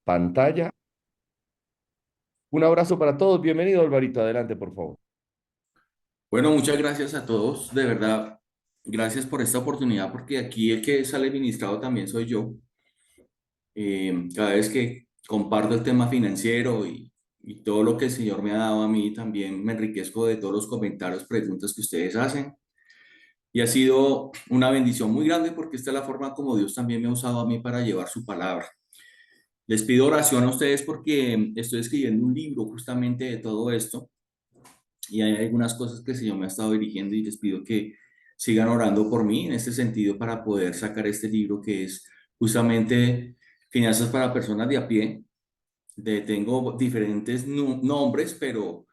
pantalla. Un abrazo para todos. Bienvenido, Alvarito. Adelante, por favor. Bueno, muchas gracias a todos, de verdad, gracias por esta oportunidad, porque aquí el que sale ministrado también soy yo. Cada vez que comparto el tema financiero y todo lo que el Señor me ha dado a mí, también me enriquezco de todos los comentarios, preguntas que ustedes hacen. Y ha sido una bendición muy grande porque esta es la forma como Dios también me ha usado a mí para llevar su palabra. Les pido oración a ustedes porque estoy escribiendo un libro justamente de todo esto y hay algunas cosas que el Señor me ha estado dirigiendo y les pido que sigan orando por mí en este sentido para poder sacar este libro que es justamente Finanzas para Personas de a pie. Tengo diferentes nombres, pero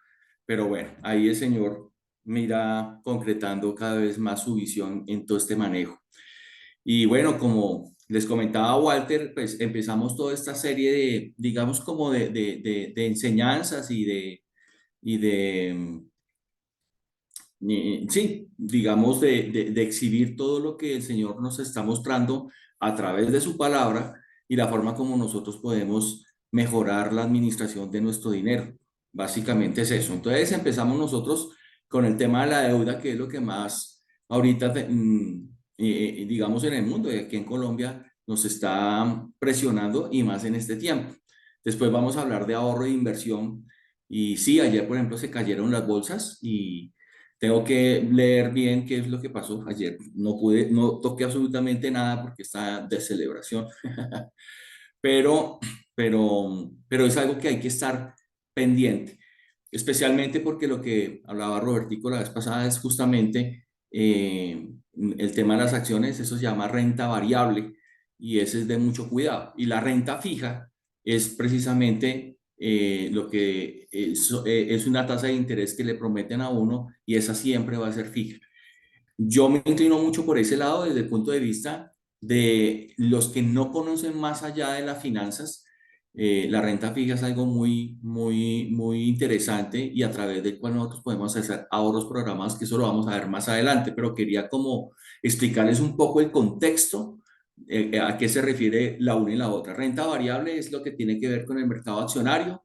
bueno, ahí el Señor me irá concretando cada vez más su visión en todo este manejo. Y bueno, como les comentaba Walter, pues empezamos toda esta serie de, digamos, como de enseñanzas y de sí, digamos, de exhibir todo lo que el Señor nos está mostrando a través de su palabra y la forma como nosotros podemos mejorar la administración de nuestro dinero. Básicamente es eso. Entonces empezamos nosotros con el tema de la deuda, que es lo que más ahorita, digamos, en el mundo y aquí en Colombia nos está presionando y más en este tiempo. Después vamos a hablar de ahorro e inversión. Y sí, ayer, por ejemplo, se cayeron las bolsas y tengo que leer bien qué es lo que pasó ayer. No pude, no toqué absolutamente nada porque está de celebración, pero, pero es algo que hay que estar pendiente, especialmente porque lo que hablaba Robertico la vez pasada es justamente el tema de las acciones, eso se llama renta variable y ese es de mucho cuidado. Y la renta fija es precisamente lo que es una tasa de interés que le prometen a uno y esa siempre va a ser fija. Yo me inclino mucho por ese lado desde el punto de vista de los que no conocen más allá de las finanzas. La renta fija es algo muy interesante y a través del cual nosotros podemos hacer ahorros programados, que eso lo vamos a ver más adelante, pero quería como explicarles un poco el contexto, a qué se refiere la una y la otra. Renta variable es lo que tiene que ver con el mercado accionario,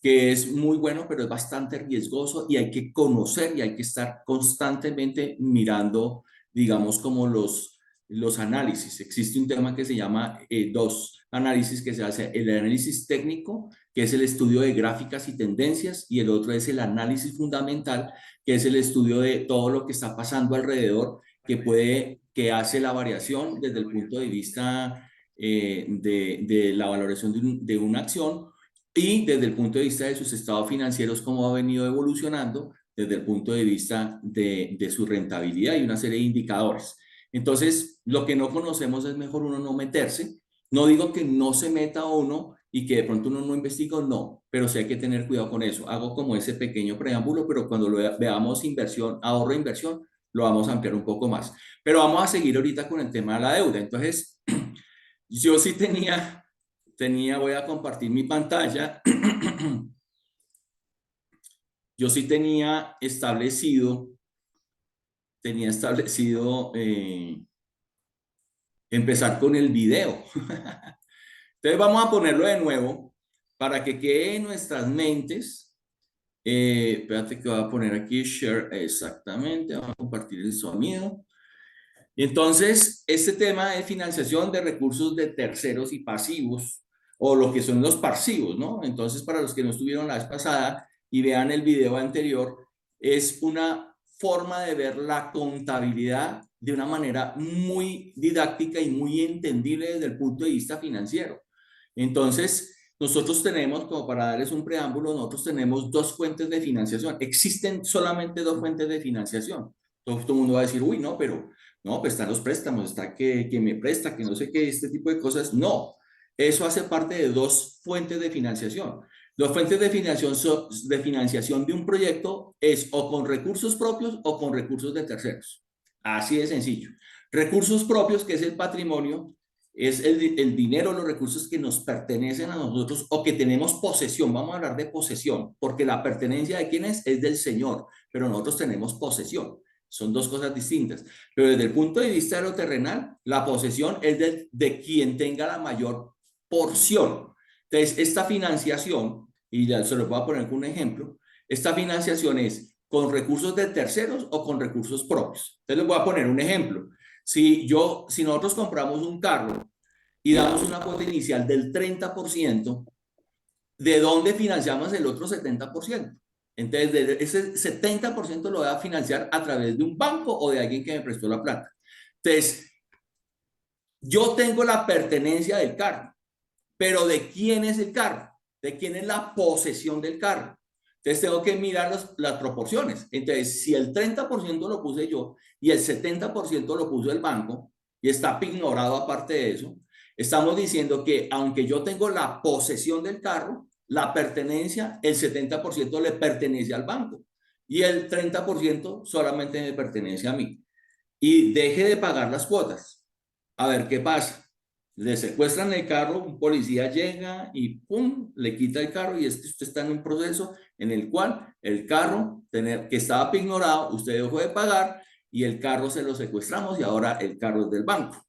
que es muy bueno, pero es bastante riesgoso y hay que conocer y hay que estar constantemente mirando, digamos, como los análisis. Existe un tema que se llama dos análisis que se hace, el análisis técnico, que es el estudio de gráficas y tendencias, y el otro es el análisis fundamental, que es el estudio de todo lo que está pasando alrededor, que hace la variación desde el punto de vista de la valoración de una acción y desde el punto de vista de sus estados financieros, cómo ha venido evolucionando desde el punto de vista de su rentabilidad y una serie de indicadores. Entonces, lo que no conocemos es mejor uno no meterse. No digo que no se meta uno y que de pronto uno no investiga, no, pero sí hay que tener cuidado con eso. Hago como ese pequeño preámbulo, pero cuando lo veamos inversión, ahorro e inversión, lo vamos a ampliar un poco más. Pero vamos a seguir ahorita con el tema de la deuda. Entonces, yo sí voy a compartir mi pantalla. Yo sí tenía establecido empezar con el video. Entonces vamos a ponerlo de nuevo para que quede en nuestras mentes. Espérate que voy a poner aquí share exactamente. Vamos a compartir el sonido. Y entonces, este tema de financiación de recursos de terceros y pasivos, o lo que son los pasivos, ¿no? Entonces, para los que no estuvieron la vez pasada y vean el video anterior, es una forma de ver la contabilidad de una manera muy didáctica y muy entendible desde el punto de vista financiero. Entonces, nosotros tenemos, como para darles un preámbulo, nosotros tenemos dos fuentes de financiación. Existen solamente dos fuentes de financiación. Todo el mundo va a decir, uy, no, pero no, pues están los préstamos, está que me presta, que no sé qué, este tipo de cosas. No, eso hace parte de dos fuentes de financiación. Las fuentes de financiación de un proyecto es o con recursos propios o con recursos de terceros. Así de sencillo. Recursos propios, que es el patrimonio, es el dinero, los recursos que nos pertenecen a nosotros o que tenemos posesión. Vamos a hablar de posesión, porque la pertenencia de quién es del Señor, pero nosotros tenemos posesión. Son dos cosas distintas. Pero desde el punto de vista de lo terrenal, la posesión es de quien tenga la mayor porción. Entonces, esta financiación, y ya se lo voy a poner con un ejemplo, esta financiación es con recursos de terceros o con recursos propios. Entonces, les voy a poner un ejemplo. Si nosotros compramos un carro y damos una cuota inicial del 30%, ¿de dónde financiamos el otro 70%? Entonces, ese 70% lo voy a financiar a través de un banco o de alguien que me prestó la plata. Entonces, yo tengo la pertenencia del carro, pero ¿de quién es el carro? ¿De quién es la posesión del carro? Entonces tengo que mirar las proporciones. Entonces, si el 30% lo puse yo y el 70% lo puso el banco y está ignorado aparte de eso, estamos diciendo que aunque yo tengo la posesión del carro, la pertenencia, el 70% le pertenece al banco y el 30% solamente me pertenece a mí. Y deje de pagar las cuotas. A ver qué pasa. Le secuestran el carro, un policía llega y ¡pum! Le quita el carro y usted está en un proceso en el cual el carro que estaba ignorado, usted dejó de pagar y el carro se lo secuestramos y ahora el carro es del banco.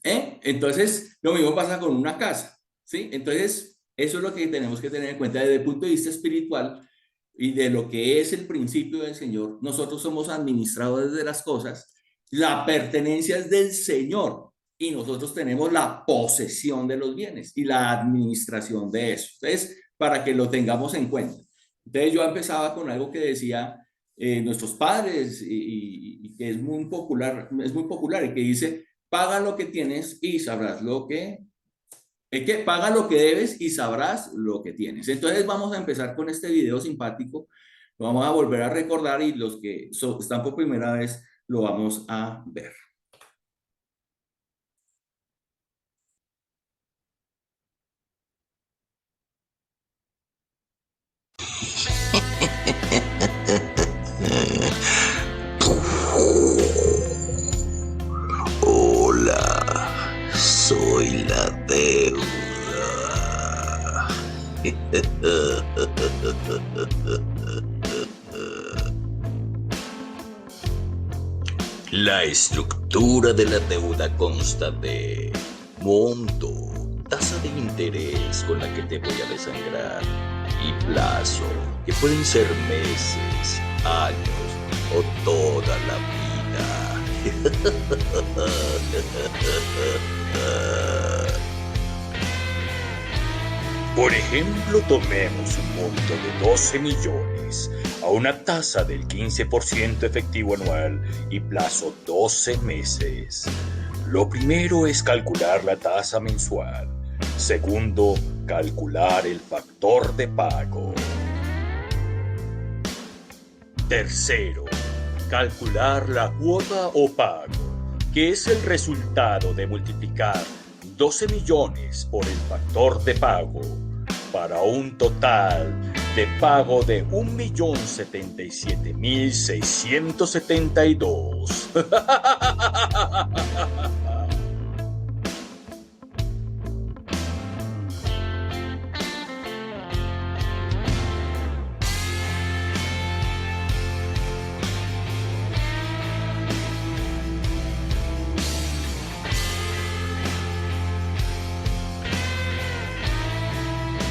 Entonces, lo mismo pasa con una casa, ¿sí? Entonces, eso es lo que tenemos que tener en cuenta desde el punto de vista espiritual y de lo que es el principio del Señor. Nosotros somos administradores de las cosas, la pertenencia es del Señor y nosotros tenemos la posesión de los bienes y la administración de eso. Entonces, para que lo tengamos en cuenta. Entonces, yo empezaba con algo que decía nuestros padres y que es muy popular y que dice, paga lo que tienes y sabrás lo que... Es que paga lo que debes y sabrás lo que tienes. Entonces vamos a empezar con este video simpático. Lo vamos a volver a recordar y los que están por primera vez lo vamos a ver. Hola, soy la deuda. La estructura de la deuda consta de monto, tasa de interés con la que te voy a desangrar y plazo, que pueden ser meses, años o toda la vida. Por ejemplo, tomemos un monto de 12 millones a una tasa del 15% efectivo anual y plazo 12 meses. Lo primero es calcular la tasa mensual. Segundo, calcular el factor de pago. Tercero, calcular la cuota o pago, que es el resultado de multiplicar 12 millones por el factor de pago, para un total de pago de 1.077.672.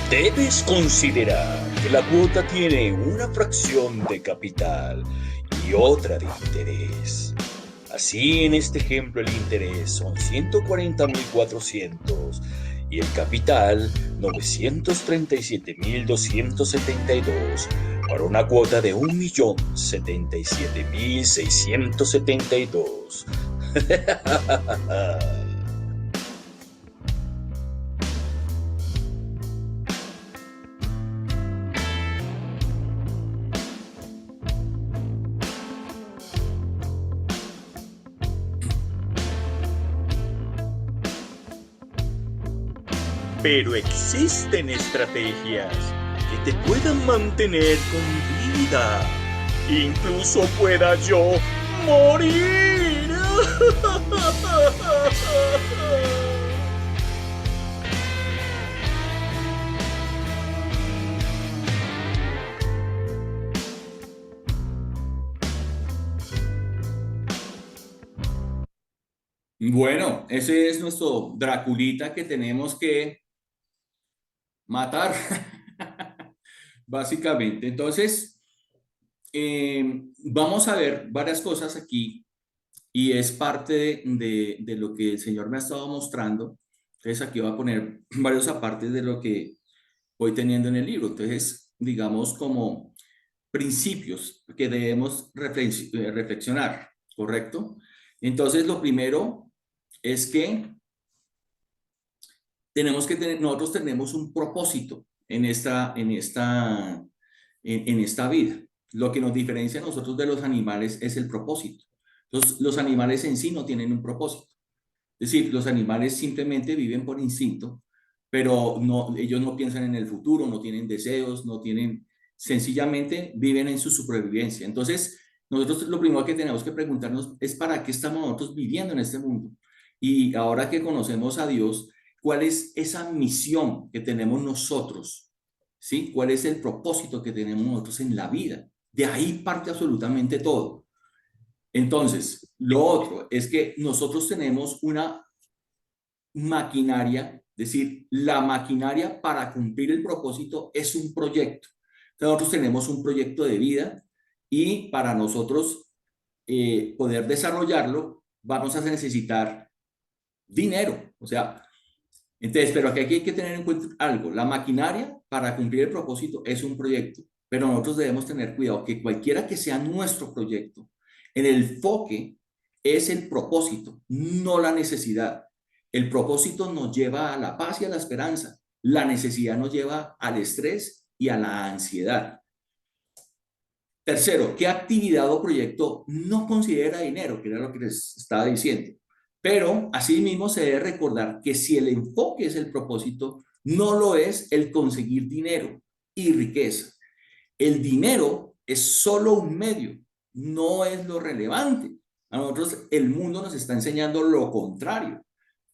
Debes considerar que la cuota tiene una fracción de capital y otra de interés. Así, en este ejemplo, el interés son 140.400 y el capital 937.272 para una cuota de 1.077.672. Pero existen estrategias que te puedan mantener con vida. Incluso pueda yo morir. Bueno, ese es nuestro Draculita que tenemos que matar, básicamente. Entonces, vamos a ver varias cosas aquí y es parte de lo que el Señor me ha estado mostrando. Entonces, aquí voy a poner varios apartes de lo que voy teniendo en el libro. Entonces, digamos como principios que debemos reflexionar, ¿correcto? Entonces, lo primero es que nosotros tenemos un propósito en esta vida. Lo que nos diferencia a nosotros de los animales es el propósito. Los animales en sí no tienen un propósito. Es decir, los animales simplemente viven por instinto, pero no, ellos no piensan en el futuro, no tienen deseos, no tienen, sencillamente viven en su supervivencia. Entonces, nosotros lo primero que tenemos que preguntarnos es para qué estamos nosotros viviendo en este mundo. Y ahora que conocemos a Dios, ¿cuál es esa misión que tenemos nosotros? ¿Sí? ¿Cuál es el propósito que tenemos nosotros en la vida? De ahí parte absolutamente todo. Entonces, lo otro es que nosotros tenemos una maquinaria, es decir, la maquinaria para cumplir el propósito es un proyecto. Nosotros tenemos un proyecto de vida y para nosotros poder desarrollarlo vamos a necesitar dinero. O sea, entonces, pero aquí hay que tener en cuenta algo. La maquinaria para cumplir el propósito es un proyecto, pero nosotros debemos tener cuidado que cualquiera que sea nuestro proyecto, en el enfoque es el propósito, no la necesidad. El propósito nos lleva a la paz y a la esperanza. La necesidad nos lleva al estrés y a la ansiedad. Tercero, ¿qué actividad o proyecto no considera dinero? Que era lo que les estaba diciendo. Pero asimismo se debe recordar que si el enfoque es el propósito, no lo es el conseguir dinero y riqueza. El dinero es solo un medio, no es lo relevante. A nosotros el mundo nos está enseñando lo contrario,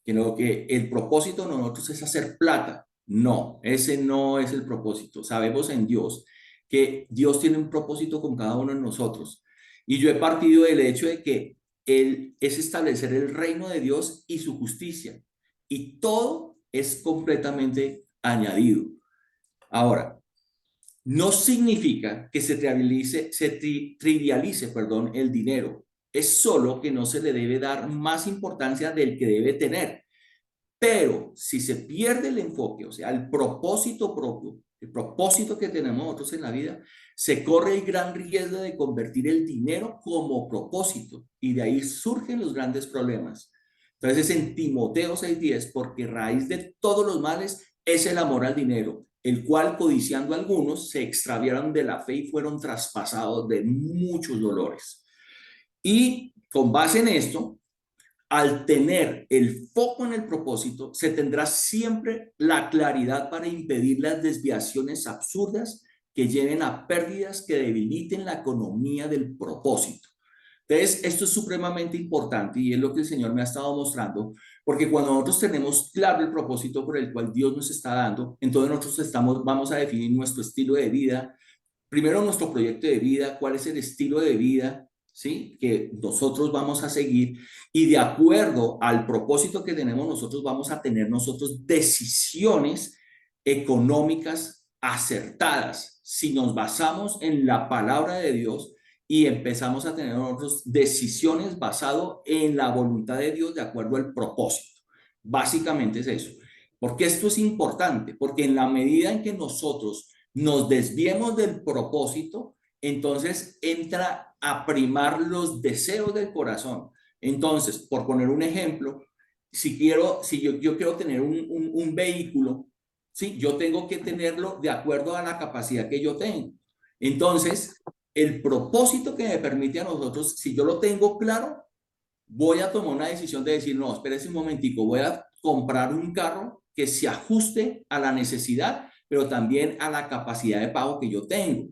que el propósito de nosotros es hacer plata. No, ese no es el propósito. Sabemos en Dios que Dios tiene un propósito con cada uno de nosotros. Y yo he partido del hecho de que Él es establecer el reino de Dios y su justicia. Y todo es completamente añadido. Ahora, no significa que trivialice, perdón, el dinero. Es solo que no se le debe dar más importancia del que debe tener. Pero si se pierde el enfoque, o sea, el propósito propio, el propósito que tenemos nosotros en la vida, se corre el gran riesgo de convertir el dinero como propósito y de ahí surgen los grandes problemas. Entonces en Timoteo 6:10, porque raíz de todos los males es el amor al dinero, el cual codiciando algunos se extraviaron de la fe y fueron traspasados de muchos dolores. Y con base en esto, al tener el foco en el propósito, se tendrá siempre la claridad para impedir las desviaciones absurdas que lleven a pérdidas que debiliten la economía del propósito. Entonces, esto es supremamente importante y es lo que el Señor me ha estado mostrando, porque cuando nosotros tenemos claro el propósito por el cual Dios nos está dando, entonces nosotros vamos a definir nuestro estilo de vida, primero nuestro proyecto de vida, cuál es el estilo de vida, ¿sí? Que nosotros vamos a seguir y de acuerdo al propósito que tenemos nosotros vamos a tener nosotros decisiones económicas acertadas si nos basamos en la palabra de Dios y empezamos a tener nosotros decisiones basadas en la voluntad de Dios de acuerdo al propósito. Básicamente es eso. Porque esto es importante, porque en la medida en que nosotros nos desviemos del propósito, entonces entra a primar los deseos del corazón. Entonces, por poner un ejemplo, si yo quiero tener un vehículo, ¿sí? Yo tengo que tenerlo de acuerdo a la capacidad que yo tengo. Entonces, el propósito que me permite a nosotros, si yo lo tengo claro, voy a tomar una decisión de decir, no, espérese un momentico, voy a comprar un carro que se ajuste a la necesidad, pero también a la capacidad de pago que yo tengo.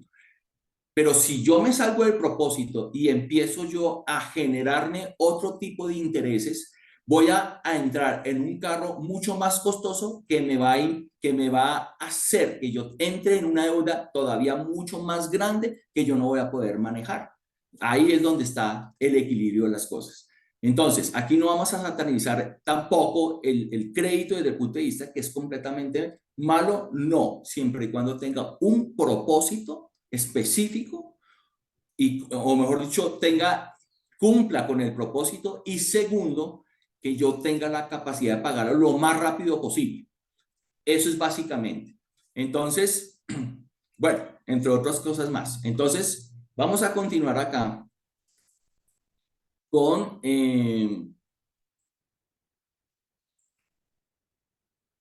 Pero si yo me salgo del propósito y empiezo yo a generarme otro tipo de intereses, voy a entrar en un carro mucho más costoso que me va a hacer que yo entre en una deuda todavía mucho más grande que yo no voy a poder manejar. Ahí es donde está el equilibrio de las cosas. Entonces, aquí no vamos a satanizar tampoco el crédito desde el punto de vista que es completamente malo, no, siempre y cuando tenga un propósito específico y, o mejor dicho, cumpla con el propósito y segundo, que yo tenga la capacidad de pagarlo lo más rápido posible. Eso es básicamente. Entonces, bueno, entre otras cosas más. Entonces, vamos a continuar acá con el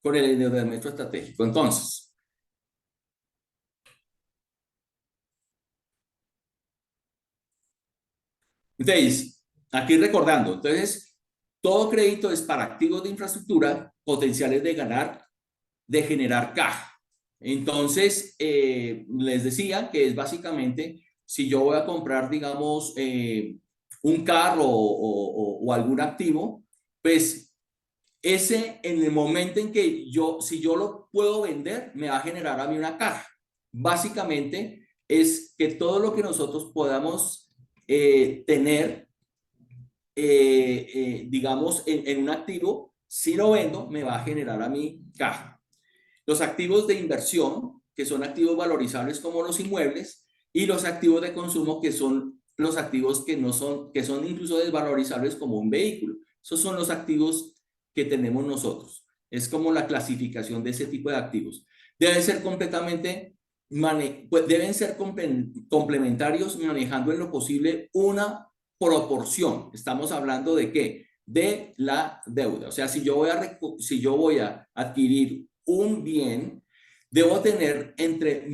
endeudamiento estratégico. Entonces, aquí recordando, entonces, todo crédito es para activos de infraestructura potenciales de generar caja. Entonces, les decía que es básicamente, si yo voy a comprar, digamos, un carro o algún activo, pues ese en el momento en que si yo lo puedo vender, me va a generar a mí una caja. Básicamente es que todo lo que nosotros podamos tener, digamos, en un activo, si lo vendo, me va a generar a mí caja. Los activos de inversión, que son activos valorizables como los inmuebles, y los activos de consumo, que son los activos que son incluso desvalorizables como un vehículo. Esos son los activos que tenemos nosotros. Es como la clasificación de ese tipo de activos. Deben ser deben ser complementarios, manejando en lo posible una proporción. Estamos hablando de ¿qué? De la deuda. O sea, si yo voy a adquirir un bien, debo tener entre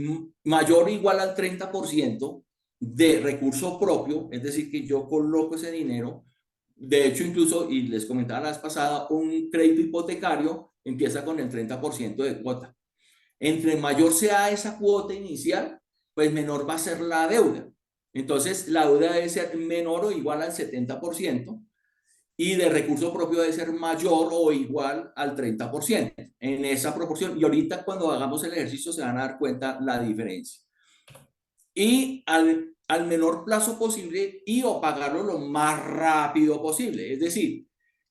mayor o igual al 30% de recurso propio, es decir, que yo coloco ese dinero. De hecho, incluso, y les comentaba la vez pasada, un crédito hipotecario empieza con el 30% de cuota. Entre mayor sea esa cuota inicial, pues menor va a ser la deuda. Entonces, la deuda debe ser menor o igual al 70%, y de recurso propio debe ser mayor o igual al 30%, en esa proporción. Y ahorita cuando hagamos el ejercicio se van a dar cuenta la diferencia. Y al menor plazo posible y o pagarlo lo más rápido posible. Es decir,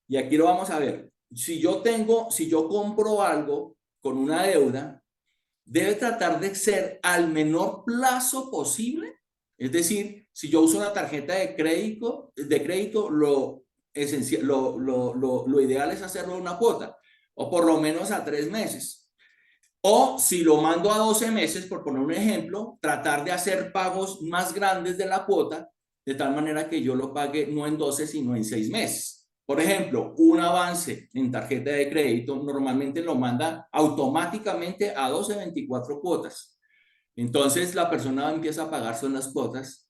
y aquí lo vamos a ver, si yo compro algo con una deuda, debe tratar de ser al menor plazo posible. Es decir, si yo uso una tarjeta de crédito, lo ideal es hacerlo a una cuota, o por lo menos a 3 meses. O si lo mando a 12 meses, por poner un ejemplo, tratar de hacer pagos más grandes de la cuota, de tal manera que yo lo pague no en 12, sino en 6 meses. Por ejemplo, un avance en tarjeta de crédito normalmente lo manda automáticamente a 12, 24 cuotas. Entonces la persona empieza a pagar son las cuotas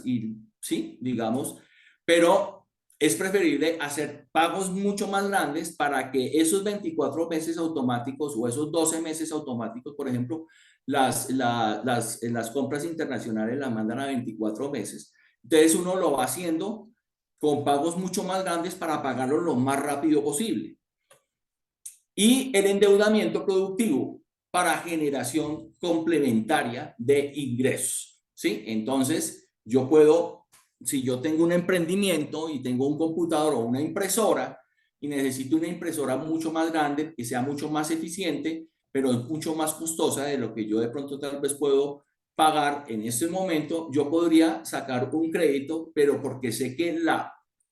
y sí, digamos, pero es preferible hacer pagos mucho más grandes para que esos 24 meses automáticos o esos 12 meses automáticos, por ejemplo, las compras internacionales las mandan a 24 meses. Entonces uno lo va haciendo con pagos mucho más grandes para pagarlo lo más rápido posible. Y el endeudamiento productivo para generación complementaria de ingresos, ¿sí? Entonces, si yo tengo un emprendimiento y tengo un computador o una impresora y necesito una impresora mucho más grande, que sea mucho más eficiente, pero es mucho más costosa de lo que yo de pronto tal vez puedo pagar en este momento, yo podría sacar un crédito, pero porque sé que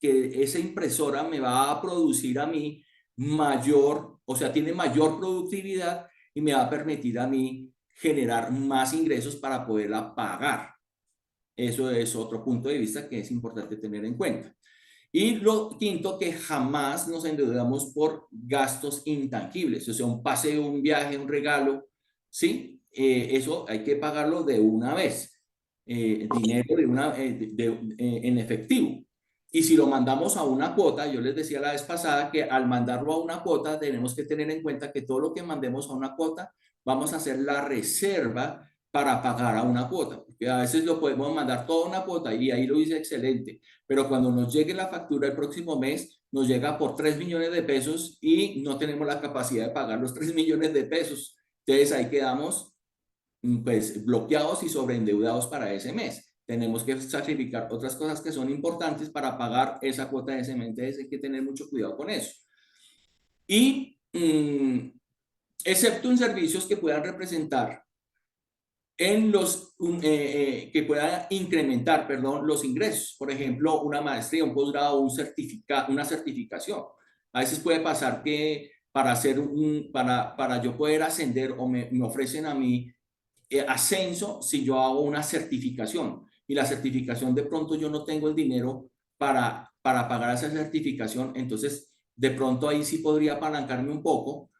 esa impresora me va a producir a mí o sea, tiene mayor productividad y me va a permitir a mí generar más ingresos para poderla pagar. Eso es otro punto de vista que es importante tener en cuenta. Y lo quinto, que jamás nos endeudamos por gastos intangibles, o sea, un paseo, un viaje, un regalo, ¿sí? Eso hay que pagarlo de una vez, dinero en efectivo. Y si lo mandamos a una cuota, yo les decía la vez pasada que al mandarlo a una cuota tenemos que tener en cuenta que todo lo que mandemos a una cuota vamos a hacer la reserva para pagar a una cuota, porque a veces lo podemos mandar toda una cuota y ahí lo dice excelente, pero cuando nos llegue la factura el próximo mes, nos llega por 3 millones de pesos y no tenemos la capacidad de pagar los 3 millones de pesos. Entonces ahí quedamos pues bloqueados y sobreendeudados para ese mes. tenemos que sacrificar otras cosas que son importantes para pagar esa cuota de cemento. Hay que tener mucho cuidado con eso. Y excepto en servicios que puedan representar que pueda incrementar, perdón, los ingresos. Por ejemplo, una maestría, un posgrado, una certificación. A veces puede pasar que para yo poder ascender o me ofrecen a mí ascenso si yo hago una certificación. Y la certificación de pronto yo no tengo el dinero para pagar esa certificación. Entonces, de pronto ahí sí podría apalancarme un poco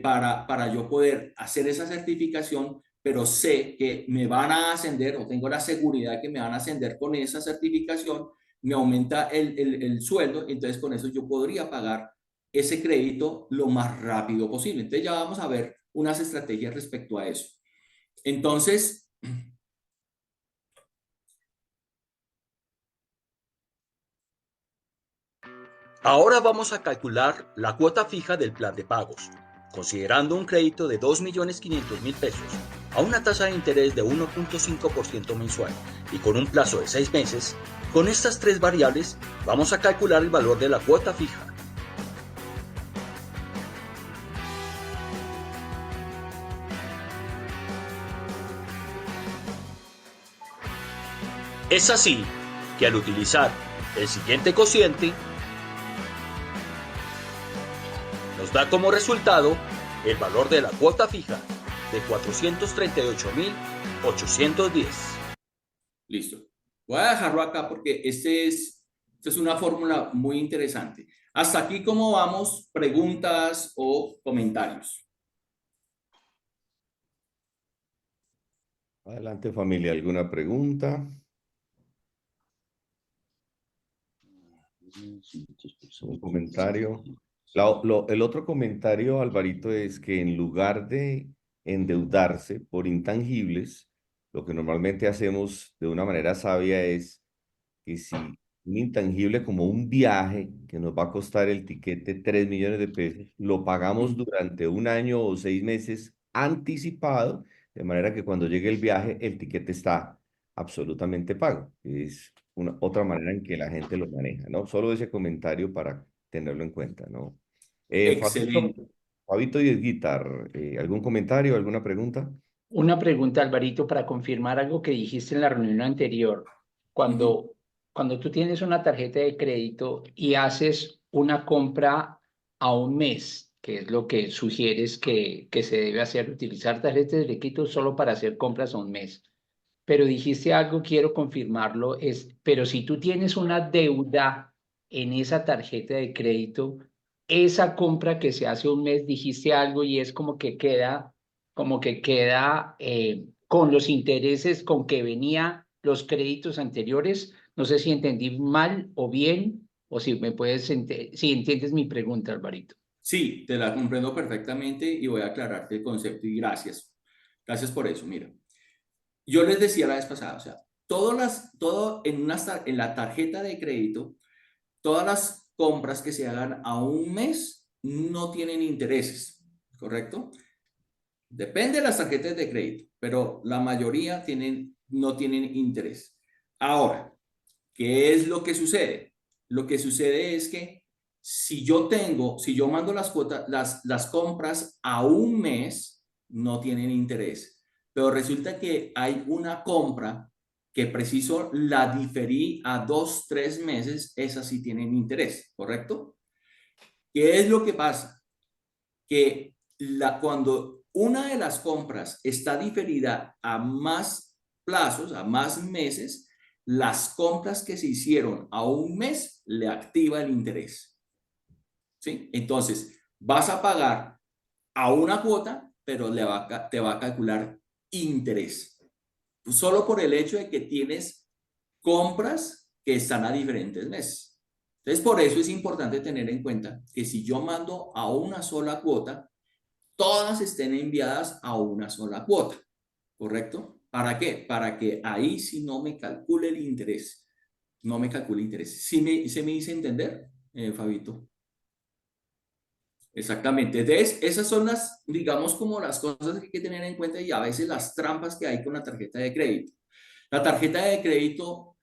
para yo poder hacer esa certificación, pero sé que me van a ascender o tengo la seguridad que me van a ascender con esa certificación, me aumenta el sueldo, entonces con eso yo podría pagar ese crédito lo más rápido posible. Entonces ya vamos a ver unas estrategias respecto a eso. Entonces, Ahora vamos a calcular la cuota fija del plan de pagos, considerando un crédito de 2.500.000 pesos a una tasa de interés de 1.5% mensual y con un plazo de 6 meses. Con estas tres variables vamos a calcular el valor de la cuota fija. Es así que al utilizar el siguiente cociente, nos da como resultado el valor de la cuota fija de 438.810. listo. Voy a dejarlo acá porque esta es una fórmula muy interesante. Hasta aquí, ¿cómo vamos? ¿Preguntas o comentarios? Adelante, familia. ¿Alguna pregunta? ¿Un comentario? El otro comentario, Alvarito, es que en lugar de endeudarse por intangibles, lo que normalmente hacemos de una manera sabia es que si un intangible como un viaje que nos va a costar el tiquete 3 millones de pesos, lo pagamos durante un año o 6 meses anticipado, de manera que cuando llegue el viaje, el tiquete está absolutamente pago. Es otra manera en que la gente lo maneja, ¿no? Solo ese comentario para tenerlo en cuenta, ¿no? Fabito, Excelente. Fabito y Guitar, ¿algún comentario, alguna pregunta? Una pregunta, Alvarito, para confirmar algo que dijiste en la reunión anterior. Ujú. Cuando, cuando tú tienes una tarjeta de crédito y haces una compra a un mes, que es lo que sugieres que se debe hacer, utilizar tarjetas de crédito solo para hacer compras a un mes. Pero dijiste algo, quiero confirmarlo, pero si tú tienes una deuda en esa tarjeta de crédito, esa compra que se hace un mes, dijiste algo y es como que queda con los intereses con que venía los créditos anteriores. No sé si entendí mal o bien, o si me puedes, si entiendes mi pregunta, Alvarito. Sí, te la comprendo perfectamente y voy a aclararte el concepto y gracias. Gracias por eso. Mira, yo les decía la vez pasada, o sea, todo en la tarjeta de crédito, todas las compras que se hagan a un mes no tienen intereses, ¿correcto? Depende de las tarjetas de crédito, pero la mayoría no tienen interés. Ahora, ¿qué es lo que sucede? Lo que sucede es que si yo mando las cuotas, las compras a un mes, no tienen interés. Pero resulta que hay una compra que preciso la diferí a 2, 3 meses, esas sí tienen interés, ¿correcto? ¿Qué es lo que pasa? Que cuando una de las compras está diferida a más plazos, a más meses, las compras que se hicieron a un mes le activa el interés. ¿Sí? Entonces, vas a pagar a una cuota, pero te va a calcular interés. Solo por el hecho de que tienes compras que están a diferentes meses. Entonces, por eso es importante tener en cuenta que si yo mando a una sola cuota, todas estén enviadas a una sola cuota, ¿correcto? ¿Para qué? Para que ahí sí no me calcule el interés, no me calcule interés. ¿Sí se me hice entender, Fabito? Exactamente. Entonces, esas son digamos, como las cosas que hay que tener en cuenta y a veces las trampas que hay con la tarjeta de crédito. La tarjeta de crédito,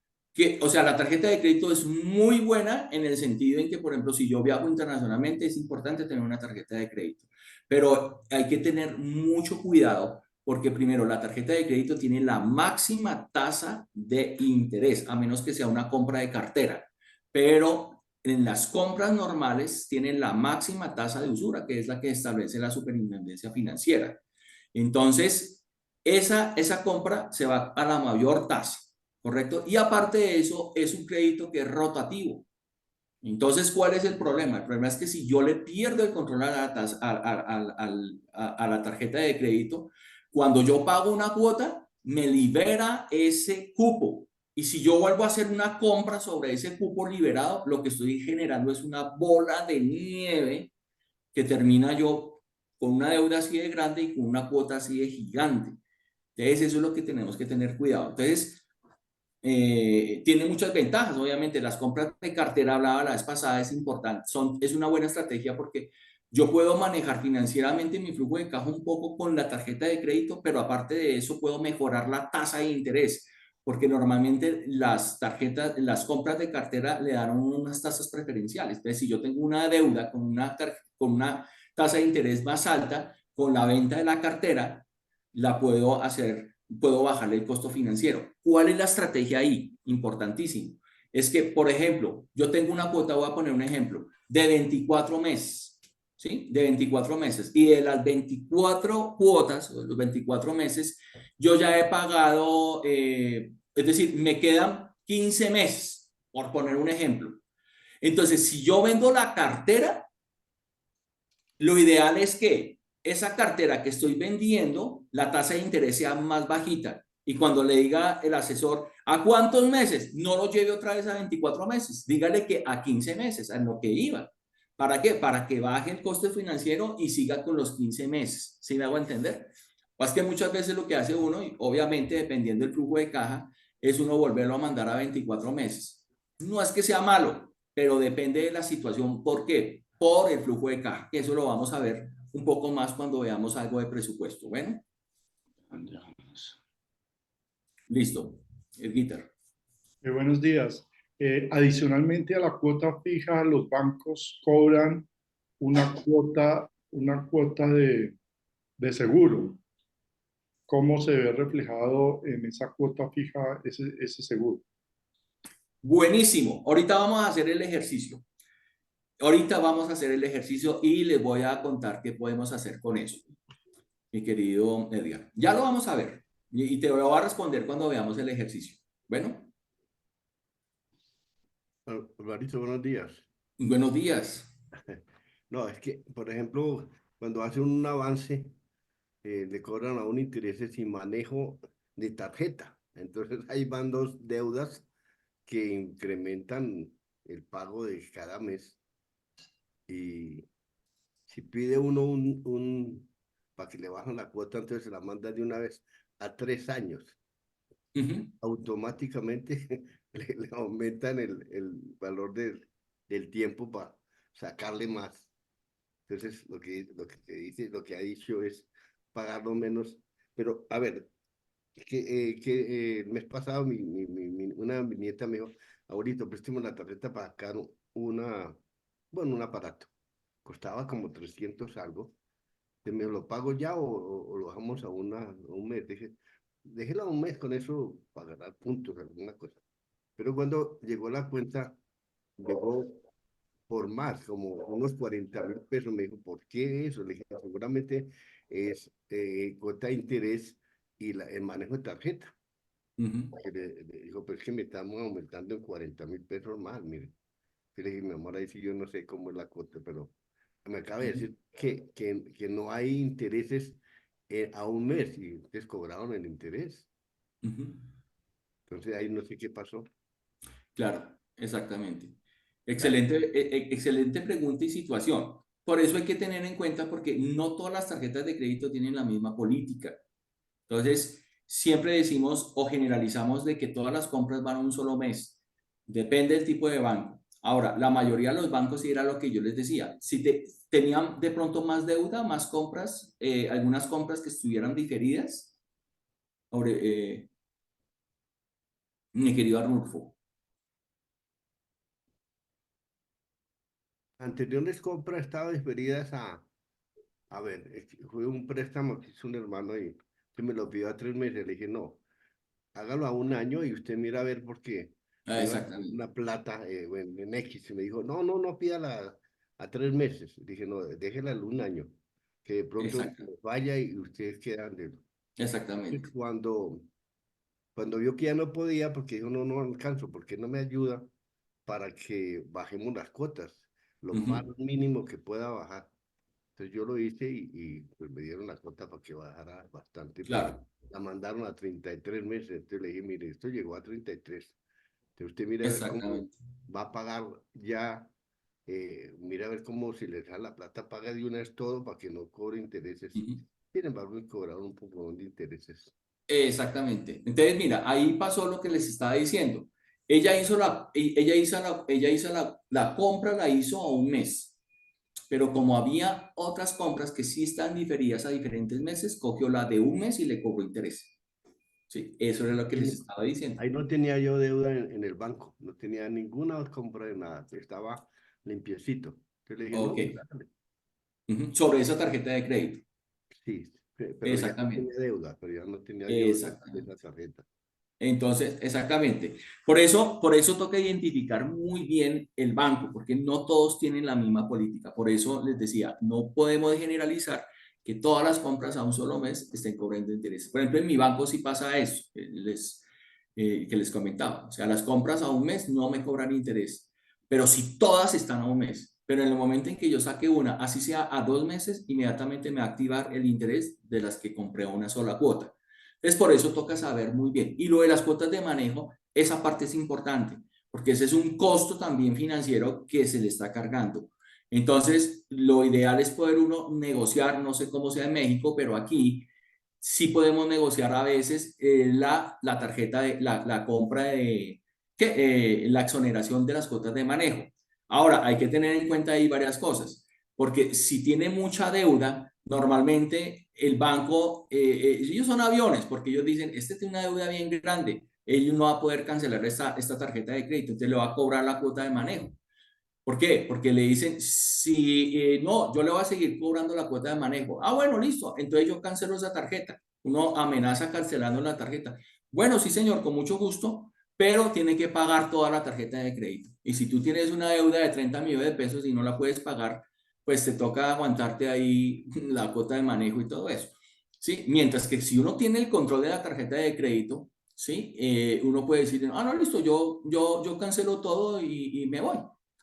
o sea, la tarjeta de crédito es muy buena en el sentido en que, por ejemplo, si yo viajo internacionalmente, es importante tener una tarjeta de crédito. Pero hay que tener mucho cuidado porque primero la tarjeta de crédito tiene la máxima tasa de interés, a menos que sea una compra de cartera. Pero en las compras normales tienen la máxima tasa de usura, que es la que establece la Superintendencia Financiera. Entonces, esa compra se va a la mayor tasa, ¿correcto? Y aparte de eso, es un crédito que es rotativo. Entonces, ¿cuál es el problema? El problema es que si yo le pierdo el control a la tarjeta de crédito, cuando yo pago una cuota, me libera ese cupo. Y si yo vuelvo a hacer una compra sobre ese cupo liberado, lo que estoy generando es una bola de nieve que termina yo con una deuda así de grande y con una cuota así de gigante. Entonces, eso es lo que tenemos que tener cuidado. Entonces, tiene muchas ventajas, obviamente. Las compras de cartera, hablaba la vez pasada, es importante. Es una buena estrategia porque yo puedo manejar financieramente mi flujo de caja un poco con la tarjeta de crédito, pero aparte de eso, puedo mejorar la tasa de interés. Porque normalmente las compras de cartera le dan unas tasas preferenciales. Entonces, si yo tengo una deuda con una tasa de interés más alta, con la venta de la cartera, la puedo bajarle el costo financiero. ¿Cuál es la estrategia ahí? Importantísimo. Es que, por ejemplo, yo tengo una cuota, voy a poner un ejemplo, de 24 meses, ¿sí? De 24 meses. Y de las 24 cuotas, los 24 meses, yo ya he pagado, es decir, me quedan 15 meses, por poner un ejemplo. Entonces, si yo vendo la cartera, lo ideal es que esa cartera que estoy vendiendo, la tasa de interés sea más bajita. Y cuando le diga el asesor, ¿a cuántos meses? No lo lleve otra vez a 24 meses. Dígale que a 15 meses, a lo que iba. ¿Para qué? Para que baje el coste financiero y siga con los 15 meses. ¿Sí me hago entender? Pues que muchas veces lo que hace uno, y obviamente dependiendo del flujo de caja, es uno volverlo a mandar a 24 meses. No es que sea malo, pero depende de la situación. ¿Por qué? Por el flujo de caja. Eso lo vamos a ver un poco más cuando veamos algo de presupuesto. Bueno, listo. El guitar. Buenos días. Adicionalmente a la cuota fija, los bancos cobran una cuota de seguro. ¿Cómo se ve reflejado en esa cuota fija ese seguro? Buenísimo. Ahorita vamos a hacer el ejercicio. Ahorita vamos a hacer el ejercicio y les voy a contar qué podemos hacer con eso, mi querido Edgar. Ya lo vamos a ver y te lo voy a responder cuando veamos el ejercicio. Bueno. Alvarito, buenos días. Buenos días. No, es que, por ejemplo, cuando hace un avance, le cobran a un intereses sin manejo de tarjeta. Entonces ahí van dos deudas que incrementan el pago de cada mes. Y si pide uno para que le bajen la cuota, entonces se la manda de una vez a 3 años. Automáticamente le aumentan el valor del tiempo para sacarle más. Entonces, lo que ha dicho es pagarlo menos. Pero, a ver, el mes pasado una mi nieta me dijo, ahorita préstame la tarjeta para sacar un aparato. Costaba como 300 algo. ¿Me lo pago ya o lo dejamos a un mes? Déjela un mes con eso para ganar puntos, alguna cosa. Pero cuando llegó la cuenta, llegó por más, como unos 40.000 pesos. Me dijo, ¿por qué eso? Le dije, seguramente es cuota de interés y el manejo de tarjeta. Le dijo, pero es que me estamos aumentando en 40.000 pesos más, mire. Y le dije, mi amor, ahí sí yo no sé cómo es la cuota, pero me acaba de decir que no hay intereses a un mes y ustedes cobraron el interés. Entonces ahí no sé qué pasó. Claro, exactamente. Excelente pregunta y situación. Por eso hay que tener en cuenta porque no todas las tarjetas de crédito tienen la misma política. Entonces, siempre decimos o generalizamos de que todas las compras van a un solo mes. Depende del tipo de banco. Ahora, la mayoría de los bancos, y era lo que yo les decía, si tenían de pronto más deuda, más compras, algunas compras que estuvieran diferidas, mi querido Arnulfo. Anteriores compras estaban referidas a ver, fue un préstamo que hizo un hermano y se me lo pidió a 3 meses. Le dije, no, hágalo a un año y usted mira a ver por qué me iba a dar Exactamente. una plata en X. Y me dijo, no, no, no pídala a 3 meses. Dije, no, déjela a un año, que de pronto Exacto. vaya y ustedes quedan de... Y Exactamente. cuando vio que ya no podía, porque dijo, no, no alcanzo, ¿por qué no me ayuda para que bajemos las cuotas? Lo más Ujú. mínimo que pueda bajar. Entonces yo lo hice pues me dieron la cuota para que bajara bastante, pero Claro. la mandaron a 33 meses. Entonces le dije, mire, esto llegó a 33. Entonces usted mire a ver cómo Exactamente. va a pagar ya, mira a ver cómo si le sale la plata, paga de una vez todo para que no cobre intereses. Ujú. Sin embargo, me cobraron un poco de intereses. Exactamente. Entonces, mira, ahí pasó lo que les estaba diciendo. Ella hizo la compra, la hizo a un mes, pero como había otras compras que sí están diferidas a diferentes meses, cogió la de un mes y le cobró interés. Sí, eso era lo que les estaba diciendo. Ahí no tenía yo deuda en el banco, no tenía ninguna compra de nada, estaba limpiecito. Entonces le dije, no, Ok. dale. Ujú. Sobre esa tarjeta de crédito. Sí, pero ya no Exactamente. tenía deuda, pero ya no tenía yo de esa Exactamente. tarjeta. Entonces, exactamente. Por eso toca identificar muy bien el banco, porque no todos tienen la misma política. Por eso les decía, no podemos generalizar que todas las compras a un solo mes estén cobrando intereses. Por ejemplo, en mi banco sí pasa eso, que les comentaba. O sea, las compras a un mes no me cobran interés, pero si todas están a un mes. Pero en el momento en que yo saque una, así sea a 2 meses, inmediatamente me va a activar el interés de las que compré a una sola cuota. Entonces, por eso toca saber muy bien. Y lo de las cuotas de manejo, esa parte es importante, porque ese es un costo también financiero que se le está cargando. Entonces, lo ideal es poder uno negociar, no sé cómo sea en México, pero aquí sí podemos negociar a veces la tarjeta de la compra la exoneración de las cuotas de manejo. Ahora, hay que tener en cuenta ahí varias cosas, porque si tiene mucha deuda, normalmente el banco, ellos son aviones, porque ellos dicen, este tiene una deuda bien grande, ellos no va a poder cancelar esta tarjeta de crédito, entonces le va a cobrar la cuota de manejo. ¿Por qué? Porque le dicen, si no, yo le voy a seguir cobrando la cuota de manejo. Ah, bueno, listo, entonces yo cancelo esa tarjeta. Uno amenaza cancelando la tarjeta. Bueno, sí, señor, con mucho gusto, pero tiene que pagar toda la tarjeta de crédito. Y si tú tienes una deuda de 30 millones de pesos y no la puedes pagar, pues te toca aguantarte ahí la cuota de manejo y todo eso. ¿Sí? Mientras que si uno tiene el control de la tarjeta de crédito, ¿sí? Uno puede decir, ah, no, listo, yo cancelo todo y me voy.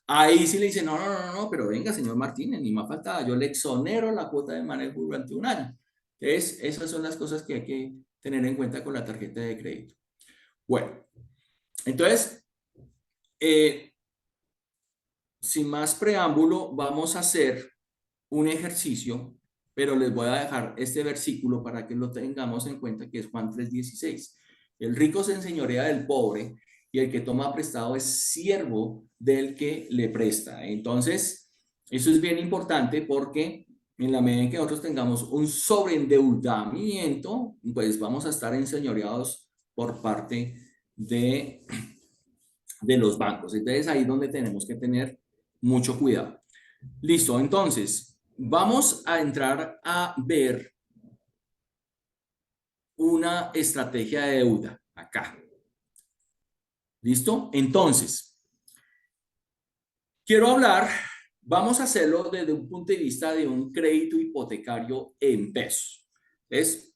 Ahí sí le dice, no, no, no, no, pero venga, señor Martínez, ni más faltaba, yo le exonero la cuota de manejo durante un año. Entonces, esas son las cosas que hay que tener en cuenta con la tarjeta de crédito. Bueno, entonces, eh, sin más preámbulo, vamos a hacer un ejercicio, pero les voy a dejar este versículo para que lo tengamos en cuenta, que es Juan 3:16. El rico se enseñorea del pobre y el que toma prestado es siervo del que le presta. Entonces, eso es bien importante porque en la medida en que nosotros tengamos un sobreendeudamiento, pues vamos a estar enseñoreados por parte de los bancos. Entonces, ahí es donde tenemos que tener mucho cuidado. Listo, entonces vamos a entrar a ver una estrategia de deuda acá. ¿Listo? Entonces, quiero hablar, vamos a hacerlo desde un punto de vista de un crédito hipotecario en pesos. ¿Ves?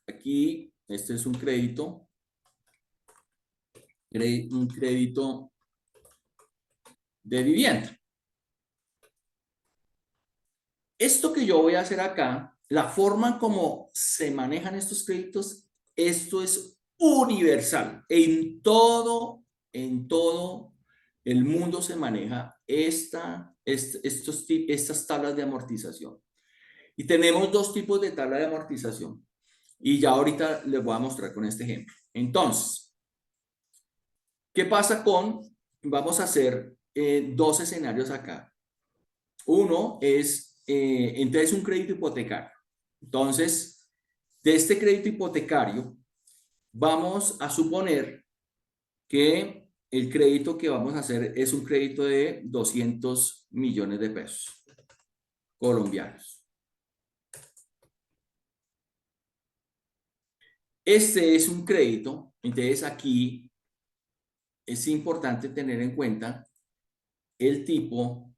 Aquí, este es un crédito de vivienda. Esto que yo voy a hacer acá, la forma como se manejan estos créditos, esto es universal. En todo el mundo se maneja estas tablas de amortización. Y tenemos dos tipos de tabla de amortización. Y ya ahorita les voy a mostrar con este ejemplo. Entonces, ¿qué pasa vamos a hacer dos escenarios acá? Uno es, entonces, un crédito hipotecario. Entonces, de este crédito hipotecario, vamos a suponer que el crédito que vamos a hacer es un crédito de 200 millones de pesos colombianos. Este es un crédito, entonces aquí es importante tener en cuenta el tipo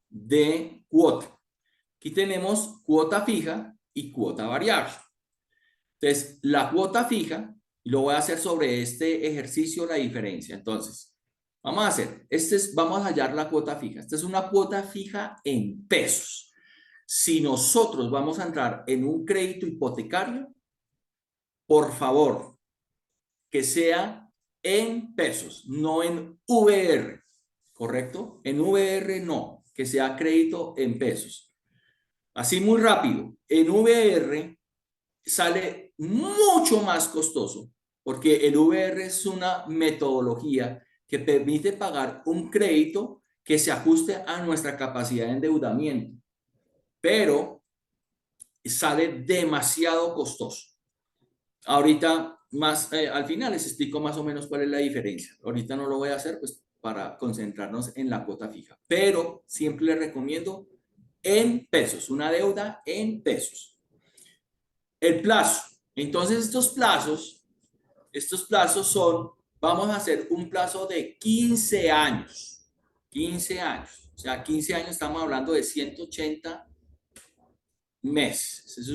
de cuota. Aquí tenemos cuota fija y cuota variable. Entonces, la cuota fija, lo voy a hacer sobre este ejercicio, la diferencia. Entonces, vamos a hacer, vamos a hallar la cuota fija. Esta es una cuota fija en pesos. Si nosotros vamos a entrar en un crédito hipotecario, por favor, que sea en pesos, no en VR, ¿correcto? En VR no, que sea crédito en pesos. Así muy rápido, en VR sale mucho más costoso porque el VR es una metodología que permite pagar un crédito que se ajuste a nuestra capacidad de endeudamiento, pero sale demasiado costoso. Ahorita más, al final les explico más o menos cuál es la diferencia. Ahorita no lo voy a hacer pues para concentrarnos en la cuota fija, pero siempre les recomiendo en pesos, una deuda en pesos. El plazo. Entonces estos plazos son, vamos a hacer un plazo de 15 años. 15 años. O sea, 15 años estamos hablando de 180 meses. Es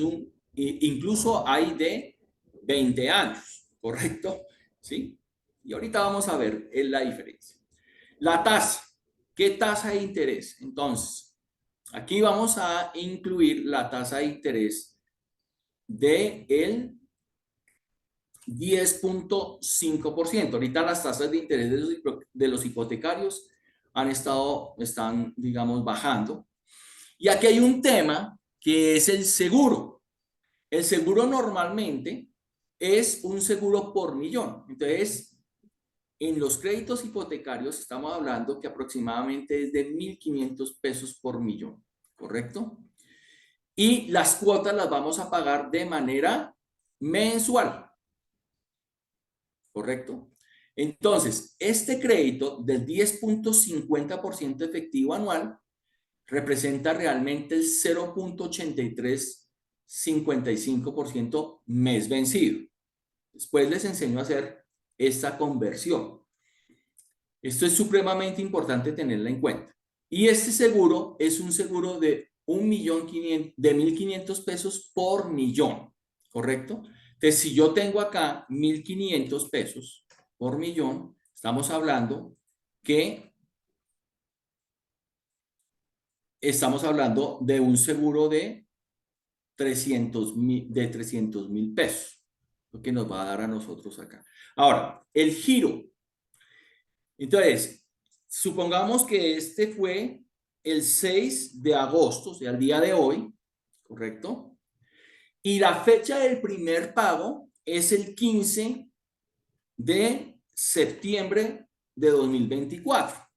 incluso hay de 20 años, ¿correcto? ¿Sí? Y ahorita vamos a ver la diferencia. La tasa. ¿Qué tasa de interés? Entonces, aquí vamos a incluir la tasa de interés de el 10.5%. Ahorita las tasas de interés de los hipotecarios están, digamos, bajando. Y aquí hay un tema que es el seguro. El seguro normalmente es un seguro por millón. Entonces, en los créditos hipotecarios estamos hablando que aproximadamente es de 1.500 pesos por millón, ¿correcto? Y las cuotas las vamos a pagar de manera mensual, ¿correcto? Entonces, este crédito del 10.50% efectivo anual representa realmente el 0.8355% mes vencido. Después les enseño a hacer esta conversión. Esto es supremamente importante tenerla en cuenta. Y este seguro es un seguro de 1.500.000 pesos por millón, ¿correcto? Entonces, si yo tengo acá 1.500 pesos por millón, estamos hablando que estamos hablando de un seguro de 300.000 pesos, lo que nos va a dar a nosotros acá. Ahora, el giro. Entonces, supongamos que este fue el 6 de agosto, o sea, el día de hoy, ¿correcto? Y la fecha del primer pago es el 15 de septiembre de 2024.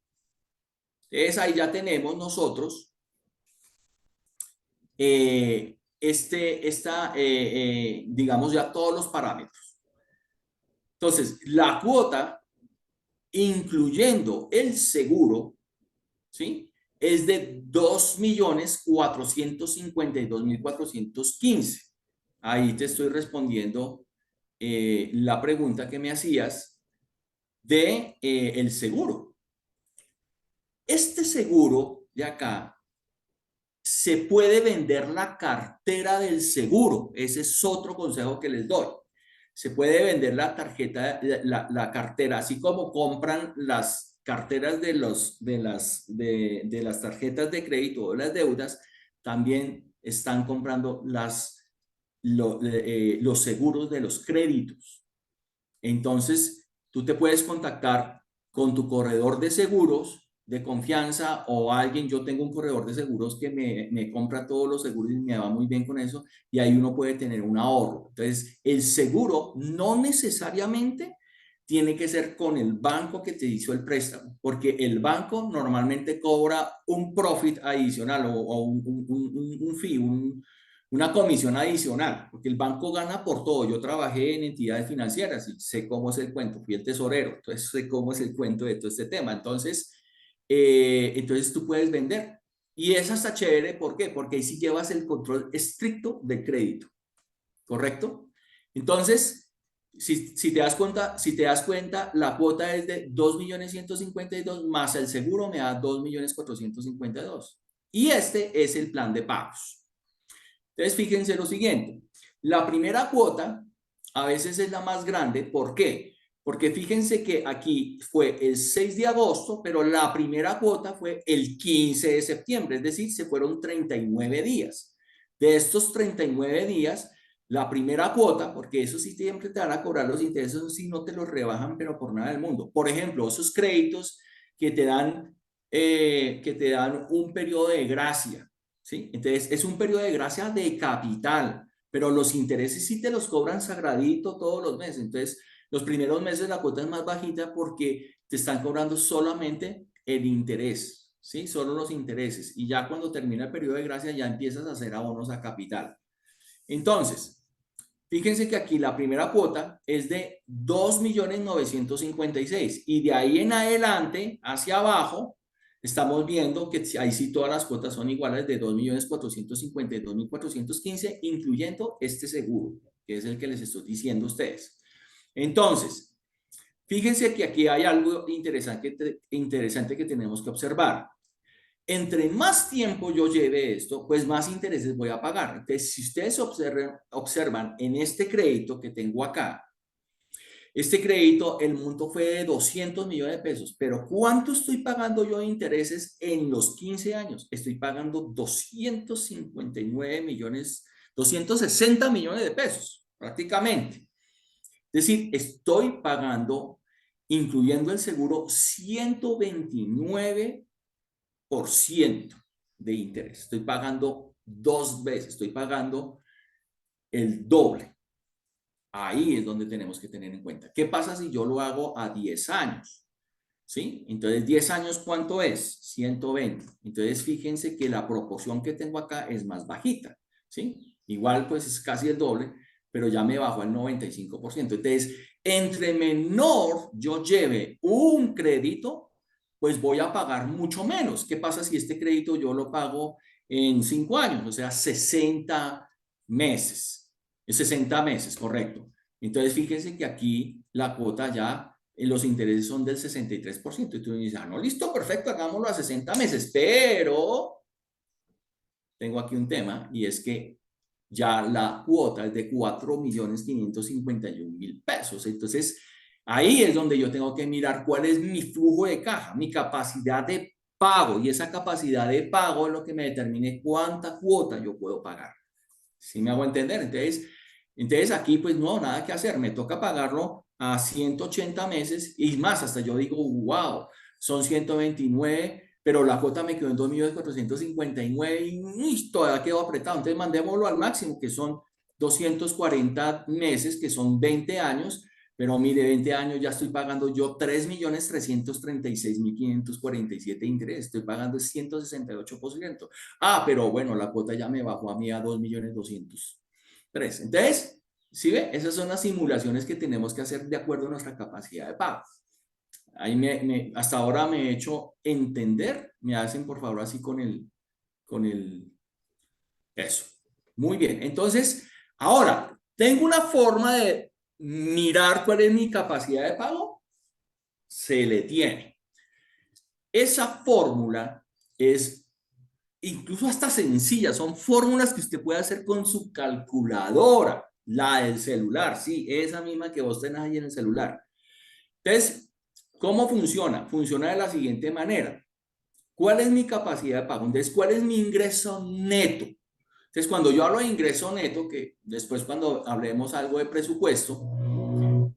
Entonces, ahí ya tenemos nosotros digamos ya todos los parámetros. Entonces, la cuota, incluyendo el seguro, ¿sí? Es de 2.452.415. Ahí te estoy respondiendo la pregunta que me hacías de el seguro. Este seguro de acá se puede vender la cartera del seguro. Ese es otro consejo que les doy. Se puede vender la tarjeta, la cartera, así como compran las carteras de las tarjetas de crédito o las deudas, también están comprando los seguros de los créditos. Entonces, tú te puedes contactar con tu corredor de seguros de confianza o alguien. Yo tengo un corredor de seguros que me compra todos los seguros y me va muy bien con eso, y ahí uno puede tener un ahorro. Entonces, el seguro no necesariamente tiene que ser con el banco que te hizo el préstamo, porque el banco normalmente cobra un profit adicional o un fee, una comisión adicional, porque el banco gana por todo. Yo trabajé en entidades financieras y sé cómo es el cuento, fui el tesorero, entonces sé cómo es el cuento de todo este tema. Entonces tú puedes vender. Y esa está chévere, ¿por qué? Porque ahí sí llevas el control estricto del crédito, ¿correcto? Entonces, si te das cuenta, la cuota es de 2.152.000 más el seguro me da 2.452.000. Y este es el plan de pagos. Entonces, fíjense lo siguiente. La primera cuota a veces es la más grande. ¿Por qué? Porque fíjense que aquí fue el 6 de agosto, pero la primera cuota fue el 15 de septiembre, es decir, se fueron 39 días. De estos 39 días, la primera cuota, porque eso sí siempre te van a cobrar los intereses, si no te los rebajan, pero por nada del mundo. Por ejemplo, esos créditos que te dan un periodo de gracia, ¿sí? Entonces, es un periodo de gracia de capital, pero los intereses sí te los cobran sagradito todos los meses. Entonces, los primeros meses la cuota es más bajita porque te están cobrando solamente el interés, ¿sí? Solo los intereses. Y ya cuando termina el periodo de gracia ya empiezas a hacer abonos a capital. Entonces, fíjense que aquí la primera cuota es de 2.956.000 y de ahí en adelante, hacia abajo, estamos viendo que ahí sí todas las cuotas son iguales de 2.452.415, incluyendo este seguro, que es el que les estoy diciendo a ustedes. Entonces, fíjense que aquí hay algo interesante que tenemos que observar. Entre más tiempo yo lleve esto, pues más intereses voy a pagar. Entonces, si ustedes observan en este crédito que tengo acá, este crédito, el monto fue de 200 millones de pesos, pero ¿cuánto estoy pagando yo de intereses en los 15 años? Estoy pagando 259 millones, 260 millones de pesos, prácticamente. Es decir, estoy pagando, incluyendo el seguro, 129% de interés. Estoy pagando 2 veces, estoy pagando el doble. Ahí es donde tenemos que tener en cuenta. ¿Qué pasa si yo lo hago a 10 años? ¿Sí? Entonces, 10 años, ¿cuánto es? 120. Entonces, fíjense que la proporción que tengo acá es más bajita. ¿Sí? Igual, pues es casi el doble, pero ya me bajó al 95%. Entonces, entre menor yo lleve un crédito, pues voy a pagar mucho menos. ¿Qué pasa si este crédito yo lo pago en 5 años? O sea, 60 meses. 60 meses, correcto. Entonces, fíjense que aquí la cuota ya, los intereses son del 63%. Y tú dices, no, listo, perfecto, hagámoslo a 60 meses. Pero tengo aquí un tema y es que ya la cuota es de 4.551.000 pesos. Entonces, ahí es donde yo tengo que mirar cuál es mi flujo de caja, mi capacidad de pago. Y esa capacidad de pago es lo que me determine cuánta cuota yo puedo pagar. ¿Sí me hago entender? Entonces aquí pues no, nada que hacer, me toca pagarlo a 180 meses y más, hasta yo digo, wow, son 129, pero la cuota me quedó en 2.459.000 y todavía quedó apretado. Entonces mandémoslo al máximo, que son 240 meses, que son 20 años, pero mire, 20 años ya estoy pagando yo 3.336.547 de interés, estoy pagando el 168%. Pero bueno, la cuota ya me bajó a mí a 2.200.000. Entonces, ¿sí ve? Esas son las simulaciones que tenemos que hacer de acuerdo a nuestra capacidad de pago. Ahí hasta ahora me he hecho entender. Me hacen por favor así con el eso. Muy bien. Entonces, ahora, tengo una forma de mirar cuál es mi capacidad de pago. Se le tiene. Esa fórmula es incluso hasta sencilla, son fórmulas que usted puede hacer con su calculadora, la del celular, sí, esa misma que vos tenés ahí en el celular. Entonces, ¿cómo funciona? Funciona de la siguiente manera. ¿Cuál es mi capacidad de pago? Entonces, ¿cuál es mi ingreso neto? Entonces, cuando yo hablo de ingreso neto, que después cuando hablemos algo de presupuesto,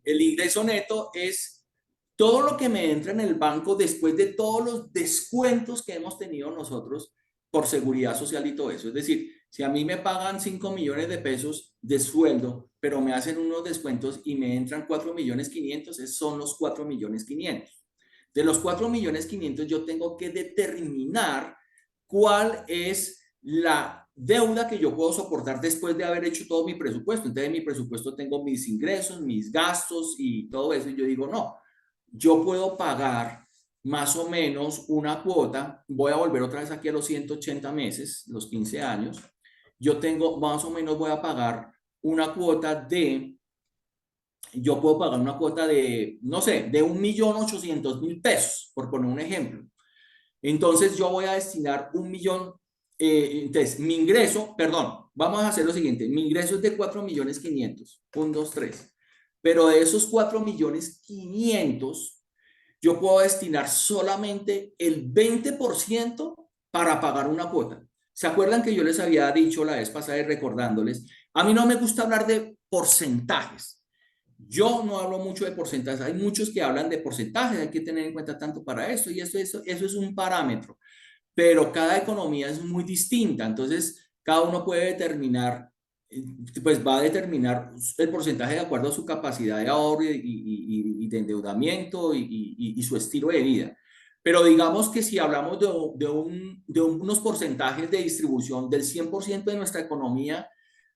el ingreso neto es todo lo que me entra en el banco después de todos los descuentos que hemos tenido nosotros por seguridad social y todo eso. Es decir, si a mí me pagan 5 millones de pesos de sueldo, pero me hacen unos descuentos y me entran 4.500.000, son los 4.500.000. De los 4.500.000 yo tengo que determinar cuál es deuda que yo puedo soportar después de haber hecho todo mi presupuesto. Entonces, en mi presupuesto tengo mis ingresos, mis gastos y todo eso. Y yo digo, no, yo puedo pagar más o menos una cuota. Voy a volver otra vez aquí a los 180 meses, los 15 años. Yo tengo, más o menos voy a pagar una cuota de, yo puedo pagar una cuota de, no sé, de 1.800.000 pesos, por poner un ejemplo. Entonces yo voy a destinar 1.000.000, entonces mi ingreso, perdón, vamos a hacer lo siguiente, mi ingreso es de 4.500.000, 1, 2, 3, pero de esos 4.500.000, yo puedo destinar solamente el 20% para pagar una cuota. ¿Se acuerdan que yo les había dicho la vez pasada y recordándoles? A mí no me gusta hablar de porcentajes. Yo no hablo mucho de porcentajes. Hay muchos que hablan de porcentajes. Hay que tener en cuenta tanto para esto y esto, eso es un parámetro. Pero cada economía es muy distinta. Entonces, cada uno puede determinar, pues va a determinar el porcentaje de acuerdo a su capacidad de ahorro y de endeudamiento y su estilo de vida. Pero digamos que si hablamos de unos porcentajes de distribución del 100% de nuestra economía,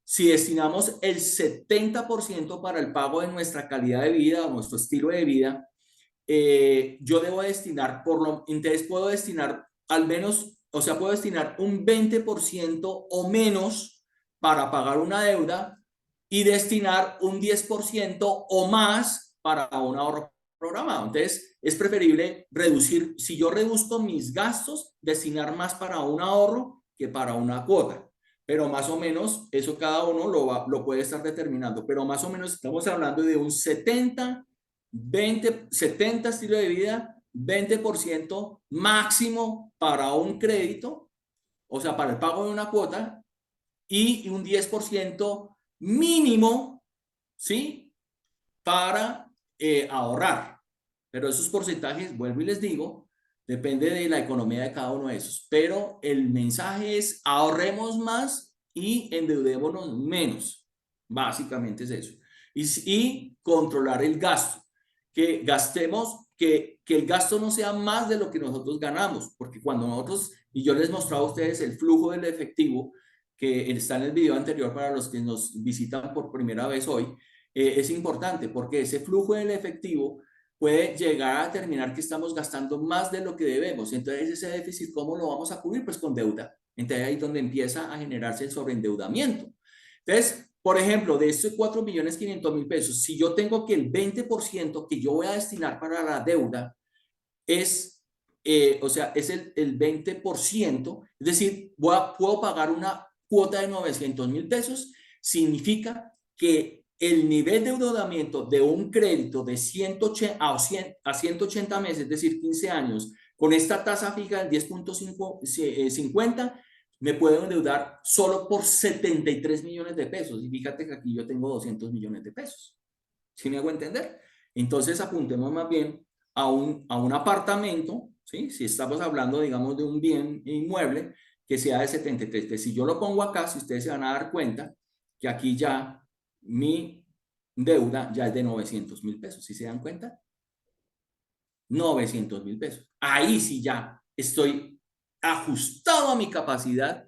si destinamos el 70% para el pago de nuestra calidad de vida o nuestro estilo de vida, yo debo destinar, entonces puedo destinar al menos, o sea, puedo destinar un 20% o menos para pagar una deuda y destinar un 10% o más para un ahorro programado. Entonces, es preferible reducir, si yo reduzco mis gastos, destinar más para un ahorro que para una cuota. Pero más o menos, eso cada uno lo puede estar determinando. Pero más o menos estamos hablando de un 70 estilo de vida, 20% máximo para un crédito, o sea, para el pago de una cuota, y un 10% mínimo, ¿sí? Para ahorrar. Pero esos porcentajes, vuelvo y les digo, depende de la economía de cada uno de esos. Pero el mensaje es ahorremos más y endeudémonos menos. Básicamente es eso. Y controlar el gasto. Que gastemos, que el gasto no sea más de lo que nosotros ganamos. Porque cuando nosotros, y yo les mostraba a ustedes el flujo del efectivo, que está en el video anterior para los que nos visitan por primera vez hoy, es importante porque ese flujo del efectivo puede llegar a determinar que estamos gastando más de lo que debemos. Entonces, ese déficit, ¿cómo lo vamos a cubrir? Pues con deuda. Entonces, ahí es donde empieza a generarse el sobreendeudamiento. Entonces, por ejemplo, de estos 4.500.000 pesos, si yo tengo que el 20% que yo voy a destinar para la deuda es, o sea, es el 20%, es decir, puedo pagar una cuota de 900.000 pesos, significa que el nivel de endeudamiento de un crédito de 180 a 180 meses, es decir, 15 años, con esta tasa fija del 10.50, me puedo endeudar solo por 73 millones de pesos. Y fíjate que aquí yo tengo 200 millones de pesos. ¿Sí me hago entender? Entonces apuntemos más bien a un apartamento, ¿sí? Si estamos hablando, digamos, de un bien inmueble que sea de 73. Entonces, si yo lo pongo acá, si ustedes se van a dar cuenta que aquí ya mi deuda ya es de 900.000 pesos. ¿Sí se dan cuenta? 900.000 pesos. Ahí sí ya estoy ajustado a mi capacidad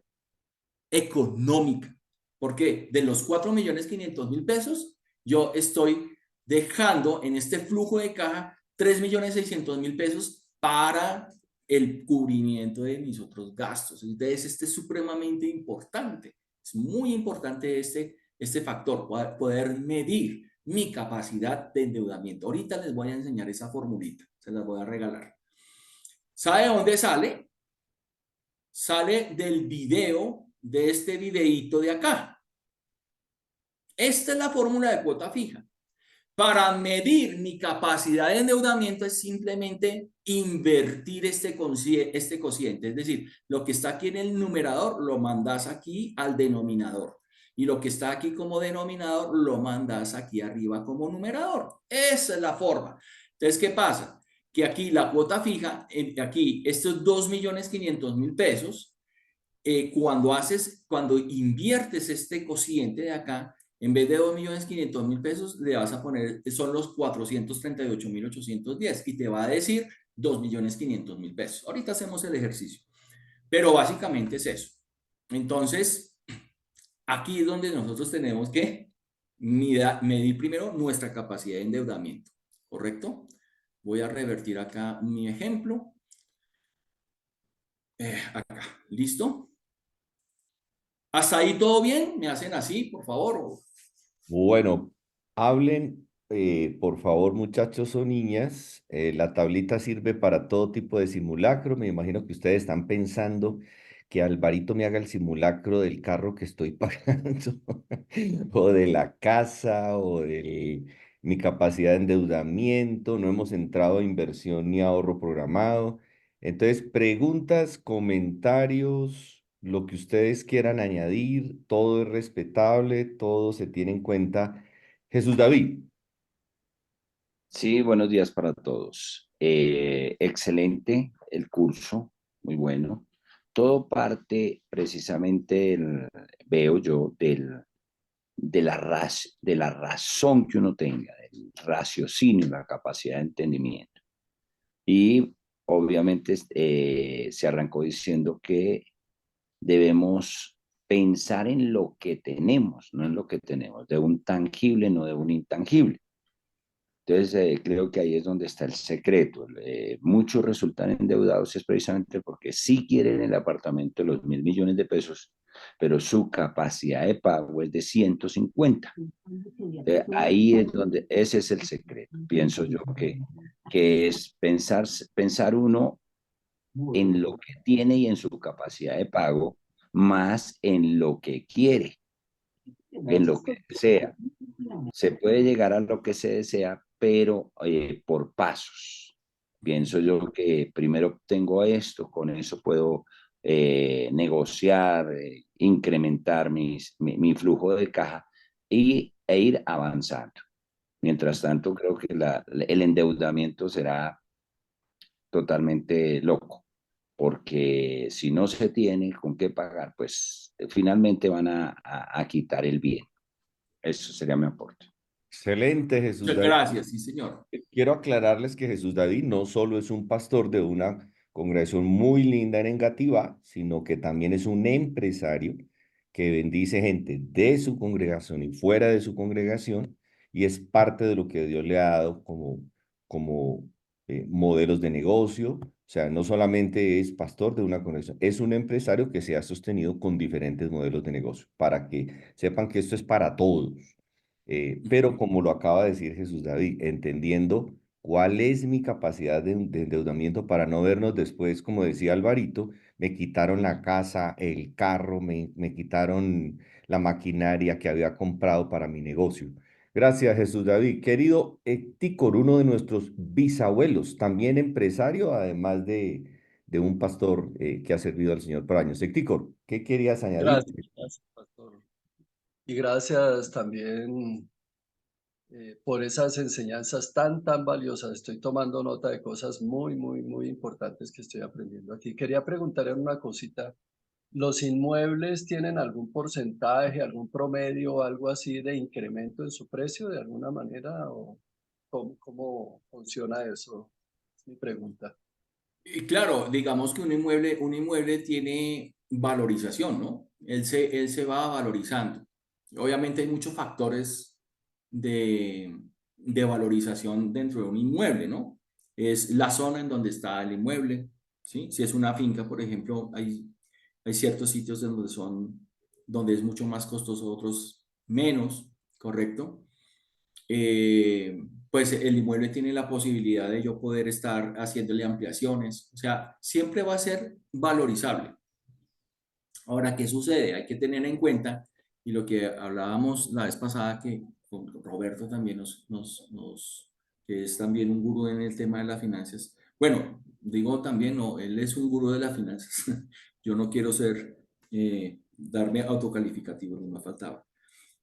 económica. Porque de los 4.500.000 pesos, yo estoy dejando en este flujo de caja 3.600.000 pesos para el cubrimiento de mis otros gastos. Entonces, este es supremamente importante. Es muy importante este factor, poder medir mi capacidad de endeudamiento. Ahorita les voy a enseñar esa formulita, se las voy a regalar. ¿Sabe de dónde sale? Sale del video, de este videíto de acá. Esta es la fórmula de cuota fija. Para medir mi capacidad de endeudamiento es simplemente invertir este cociente. Es decir, lo que está aquí en el numerador lo mandas aquí al denominador. Y lo que está aquí como denominador lo mandas aquí arriba como numerador. Esa es la forma. Entonces, ¿qué pasa? Que aquí la cuota fija, aquí estos 2.500.000 pesos, cuando inviertes este cociente de acá, en vez de 2.500.000 pesos, le vas a poner, son los 438.810 y te va a decir 2.500.000 pesos. Ahorita hacemos el ejercicio, pero básicamente es eso. Entonces, aquí es donde nosotros tenemos que medir primero nuestra capacidad de endeudamiento, ¿correcto? Voy a revertir acá mi ejemplo. Acá, ¿listo? ¿Hasta ahí todo bien? ¿Me hacen así, por favor? Bueno, hablen, por favor, muchachos o niñas. La tablita sirve para todo tipo de simulacro. Me imagino que ustedes están pensando que Alvarito me haga el simulacro del carro que estoy pagando, o de la casa, o de mi capacidad de endeudamiento. No hemos entrado a inversión ni ahorro programado. Entonces, preguntas, comentarios, lo que ustedes quieran añadir, todo es respetable, todo se tiene en cuenta. Jesús David, Sí, buenos días para todos. Excelente el curso, muy bueno. Todo parte precisamente, veo yo, de la razón que uno tenga, del raciocinio, la capacidad de entendimiento. Y obviamente se arrancó diciendo que debemos pensar en lo que tenemos, no en lo que tenemos, de un tangible, no de un intangible. Entonces, creo que ahí es donde está el secreto. Muchos resultan endeudados es precisamente porque sí quieren el apartamento de los 1.000 millones de pesos, pero su capacidad de pago es de 150. Ahí es donde, ese es el secreto, pienso yo, que es pensar uno en lo que tiene y en su capacidad de pago, más en lo que quiere, en lo que desea. Se puede llegar a lo que se desea, pero por pasos. Pienso yo que primero tengo esto, con eso puedo negociar, incrementar mi flujo de caja e ir avanzando. Mientras tanto, creo que el endeudamiento será totalmente loco, porque si no se tiene con qué pagar, pues finalmente van a quitar el bien. Eso sería mi aporte. excelente Jesús Muchas David. gracias, sí, señor. Quiero aclararles que Jesús David no solo es un pastor de una congregación muy linda en Engativá, sino que también es un empresario que bendice gente de su congregación y fuera de su congregación, y es parte de lo que Dios le ha dado como modelos de negocio. O sea, no solamente es pastor de una congregación, es un empresario que se ha sostenido con diferentes modelos de negocio, para que sepan que esto es para todos. Pero como lo acaba de decir Jesús David, entendiendo cuál es mi capacidad de endeudamiento para no vernos después, como decía Alvarito, me quitaron la casa, el carro, me quitaron la maquinaria que había comprado para mi negocio. Gracias, Jesús David. Querido Ticor, uno de nuestros bisabuelos, también empresario, además de un pastor que ha servido al Señor por años. Ticor, ¿qué querías añadir? Gracias, pastor. Y gracias también por esas enseñanzas tan valiosas. Estoy tomando nota de cosas muy importantes que estoy aprendiendo aquí. Quería preguntarle una cosita. ¿Los inmuebles tienen algún porcentaje, algún promedio, algo así de incremento en su precio de alguna manera? ¿O cómo funciona eso? Es mi pregunta. Y claro, digamos que un inmueble tiene valorización, ¿no? Él se va valorizando. Obviamente hay muchos factores de valorización dentro de un inmueble, ¿no? Es la zona en donde está el inmueble, ¿sí? Si es una finca, por ejemplo, hay ciertos sitios donde es mucho más costoso, otros menos, ¿correcto? Pues el inmueble tiene la posibilidad de yo poder estar haciéndole ampliaciones, o sea, siempre va a ser valorizable. Ahora, ¿qué sucede? Hay que tener en cuenta, y lo que hablábamos la vez pasada, que con Roberto también que es también un gurú en el tema de las finanzas. Bueno, digo también, no, él es un gurú de las finanzas. Yo no quiero darme autocalificativo, no me faltaba.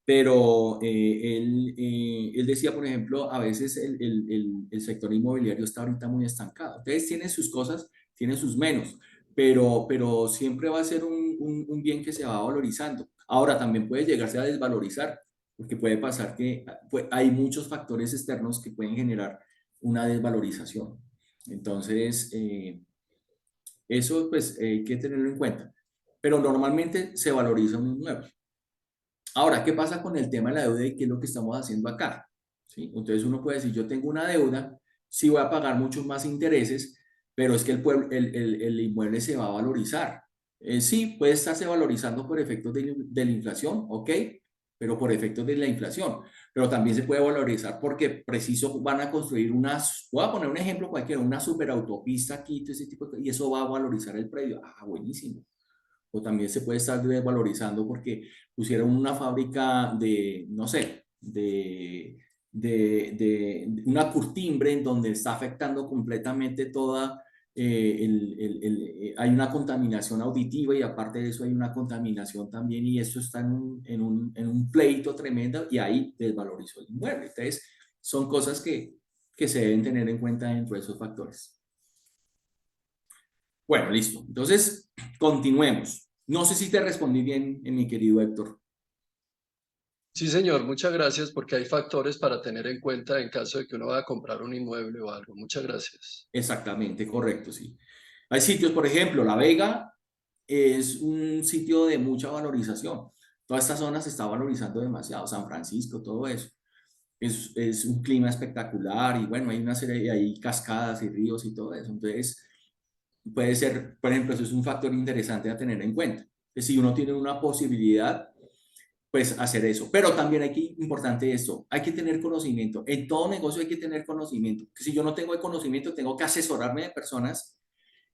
Pero él decía, por ejemplo, a veces el sector inmobiliario está ahorita muy estancado. Entonces tiene sus cosas, tiene sus menos, pero siempre va a ser un bien que se va valorizando. Ahora también puede llegarse a desvalorizar, porque puede pasar que hay muchos factores externos que pueden generar una desvalorización. Entonces, eso pues hay que tenerlo en cuenta. pero normalmente se valoriza un inmueble. Ahora, ¿qué pasa con el tema de la deuda y qué es lo que estamos haciendo acá? ¿Sí? Entonces uno puede decir, yo tengo una deuda, sí voy a pagar muchos más intereses, pero es que el inmueble se va a valorizar. Sí, puede estarse valorizando por efectos de la inflación, ok, pero por efectos de la inflación. Pero también se puede valorizar porque preciso van a construir unas, voy a poner un ejemplo cualquiera, una superautopista aquí, todo ese tipo de, y eso va a valorizar el predio. Ah, buenísimo. O también se puede estar desvalorizando porque pusieron una fábrica de, no sé, de una curtimbre en donde está afectando completamente toda, hay una contaminación auditiva y aparte de eso hay una contaminación también y eso está en un pleito tremendo y ahí desvalorizó el inmueble. Entonces, son cosas que se deben tener en cuenta dentro de esos factores. Bueno, listo. Entonces, continuemos. No sé si te respondí bien, mi querido Héctor. Sí, señor, muchas gracias porque hay factores para tener en cuenta en caso de que uno vaya a comprar un inmueble o algo. Muchas gracias. Exactamente, correcto, sí. Hay sitios, por ejemplo, La Vega es un sitio de mucha valorización. Toda esta zona se está valorizando demasiado, San Francisco, todo eso. Es un clima espectacular y bueno, hay una serie, hay cascadas y ríos y todo eso. Entonces, puede ser, por ejemplo, eso es un factor interesante a tener en cuenta. Que si uno tiene una posibilidad, pues hacer eso. Pero también hay que, importante esto, hay que tener conocimiento. En todo negocio hay que tener conocimiento. Que si yo no tengo el conocimiento, tengo que asesorarme de personas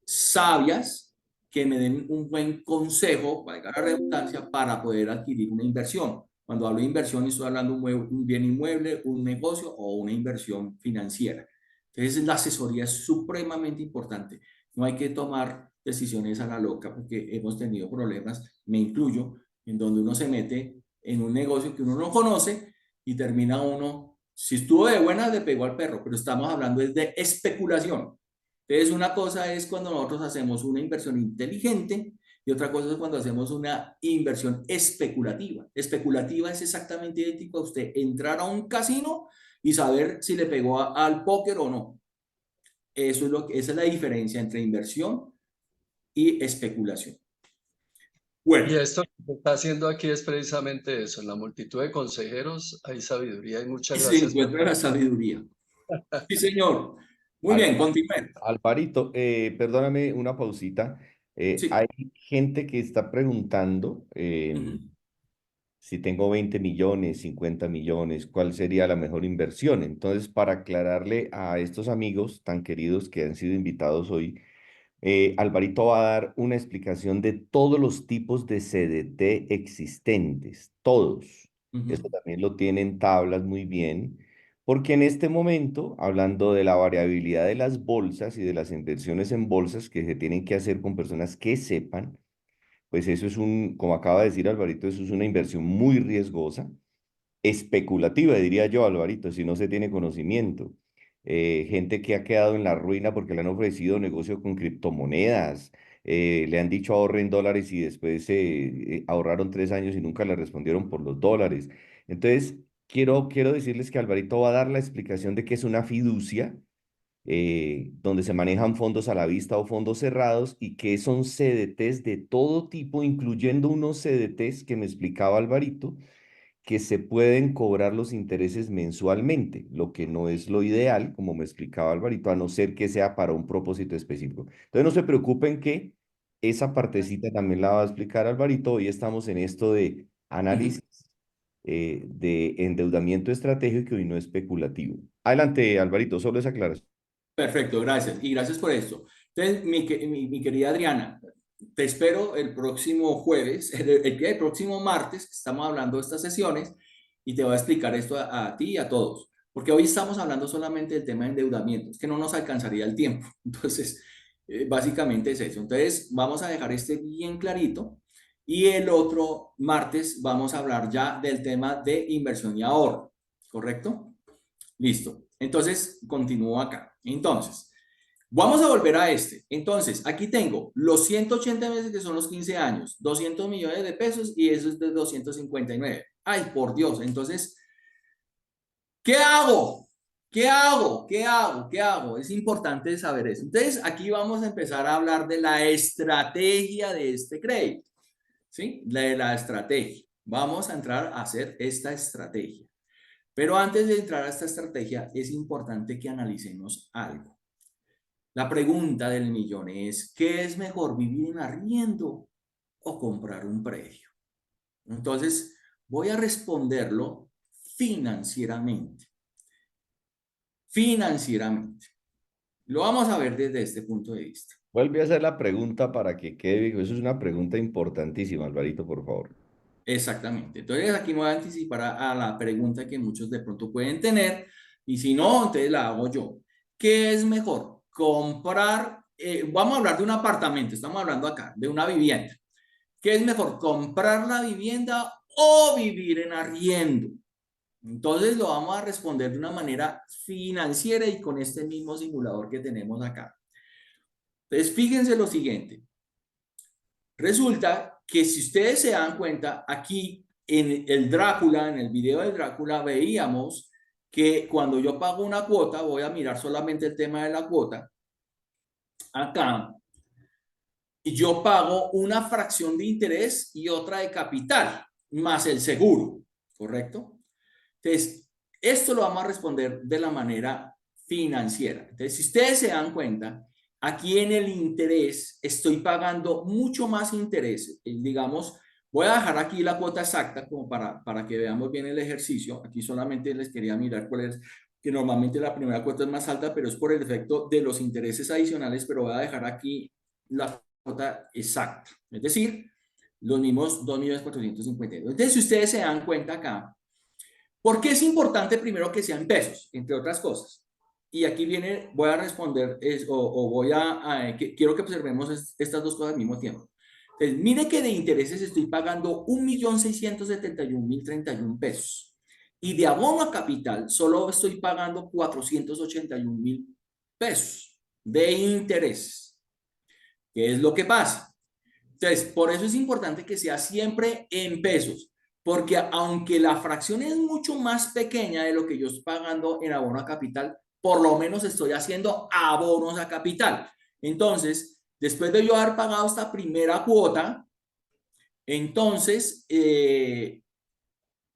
sabias que me den un buen consejo, valga la redundancia, para poder adquirir una inversión. Cuando hablo de inversión, estoy hablando de un bien inmueble, un negocio o una inversión financiera. Entonces, la asesoría es supremamente importante. No hay que tomar decisiones a la loca porque hemos tenido problemas, me incluyo, en donde uno se mete en un negocio que uno no conoce y termina uno, si estuvo de buenas, le pegó al perro, pero estamos hablando de especulación. Entonces, una cosa es cuando nosotros hacemos una inversión inteligente y otra cosa es cuando hacemos una inversión especulativa. Especulativa es exactamente idéntico a usted entrar a un casino y saber si le pegó al póker o no. Eso es esa es la diferencia entre inversión y especulación. Bueno. Y esto que se está haciendo aquí es precisamente eso. En la multitud de consejeros hay sabiduría y muchas Se gracias. encuentra la sabiduría. Sí, señor. Muy bien, continúe. Alvarito, perdóname una pausita. Sí. Hay gente que está preguntando si tengo 20 millones, 50 millones, ¿cuál sería la mejor inversión? Entonces, para aclararle a estos amigos tan queridos que han sido invitados hoy, Alvarito va a dar una explicación de todos los tipos de CDT existentes, todos. Esto también lo tiene en tablas muy bien, porque en este momento, hablando de la variabilidad de las bolsas y de las inversiones en bolsas que se tienen que hacer con personas que sepan, pues eso es como acaba de decir Alvarito, eso es una inversión muy riesgosa, especulativa, diría yo, Alvarito, si no se tiene conocimiento. Gente que ha quedado en la ruina porque le han ofrecido negocio con criptomonedas, le han dicho ahorren dólares y después ahorraron 3 años y nunca le respondieron por los dólares. Entonces, quiero decirles que Alvarito va a dar la explicación de qué es una fiducia, donde se manejan fondos a la vista o fondos cerrados y que son CDTs de todo tipo, incluyendo unos CDTs que me explicaba Alvarito, que se pueden cobrar los intereses mensualmente, lo que no es lo ideal, como me explicaba Alvarito, a no ser que sea para un propósito específico. Entonces no se preocupen que esa partecita también la va a explicar Alvarito. Hoy estamos en esto de análisis de endeudamiento estratégico y no especulativo. Adelante, Alvarito, solo esa aclaración. Perfecto, gracias. Y gracias por esto. Entonces, mi querida Adriana, te espero el próximo jueves, el próximo martes, que estamos hablando de estas sesiones, y te voy a explicar esto a ti y a todos. Porque hoy estamos hablando solamente del tema de endeudamiento, es que no nos alcanzaría el tiempo. Entonces, básicamente es eso. Entonces, vamos a dejar este bien clarito. Y el otro martes vamos a hablar ya del tema de inversión y ahorro, ¿correcto? Listo. Entonces, continúo acá. Entonces, vamos a volver a este. Entonces, aquí tengo los 180 meses que son los 15 años, 200 millones de pesos y eso es de 259. Ay, por Dios. Entonces, ¿qué hago? ¿Qué hago? ¿Qué hago? ¿Qué hago? Es importante saber eso. Entonces, aquí vamos a empezar a hablar de la estrategia de este crédito. ¿sí? La estrategia. Vamos a entrar a hacer esta estrategia. Pero antes de entrar a esta estrategia, es importante que analicemos algo. La pregunta del millón es, ¿qué es mejor, vivir en arriendo o comprar un predio? Entonces, voy a responderlo financieramente. Financieramente. Lo vamos a ver desde este punto de vista. Vuelve a hacer la pregunta para que quede. Eso es una pregunta importantísima, Alvarito, por favor. Exactamente. Entonces, aquí me voy a anticipar a la pregunta que muchos de pronto pueden tener. Y si no, entonces la hago yo. ¿Qué es mejor? Comprar, vamos a hablar de un apartamento, estamos hablando acá, de una vivienda. ¿Qué es mejor? ¿Comprar la vivienda o vivir en arriendo? Entonces lo vamos a responder de una manera financiera y con este mismo simulador que tenemos acá. Entonces fíjense lo siguiente. Resulta que si ustedes se dan cuenta, aquí en el Drácula, en el video del Drácula, veíamos que cuando yo pago una cuota, voy a mirar solamente el tema de la cuota, acá, y yo pago una fracción de interés y otra de capital, más el seguro, ¿correcto? Entonces, esto lo vamos a responder de la manera financiera. Entonces, si ustedes se dan cuenta, aquí en el interés estoy pagando mucho más interés. Digamos, voy a dejar aquí la cuota exacta como para que veamos bien el ejercicio. Aquí solamente les quería mirar cuál es, que normalmente la primera cuota es más alta, pero es por el efecto de los intereses adicionales, pero voy a dejar aquí la cuota exacta. Es decir, los mismos 2.452.000. Entonces, si ustedes se dan cuenta acá, ¿por qué es importante primero que sea en pesos, entre otras cosas? Y aquí viene, voy a responder, quiero que observemos estas dos cosas al mismo tiempo. Entonces, mire que de intereses estoy pagando 1.671.031 pesos. Y de abono a capital solo estoy pagando 481.000 pesos de intereses. ¿Qué es lo que pasa? Entonces, por eso es importante que sea siempre en pesos. Porque aunque la fracción es mucho más pequeña de lo que yo estoy pagando en abono a capital, por lo menos estoy haciendo abonos a capital. Entonces, después de yo haber pagado esta primera cuota, entonces,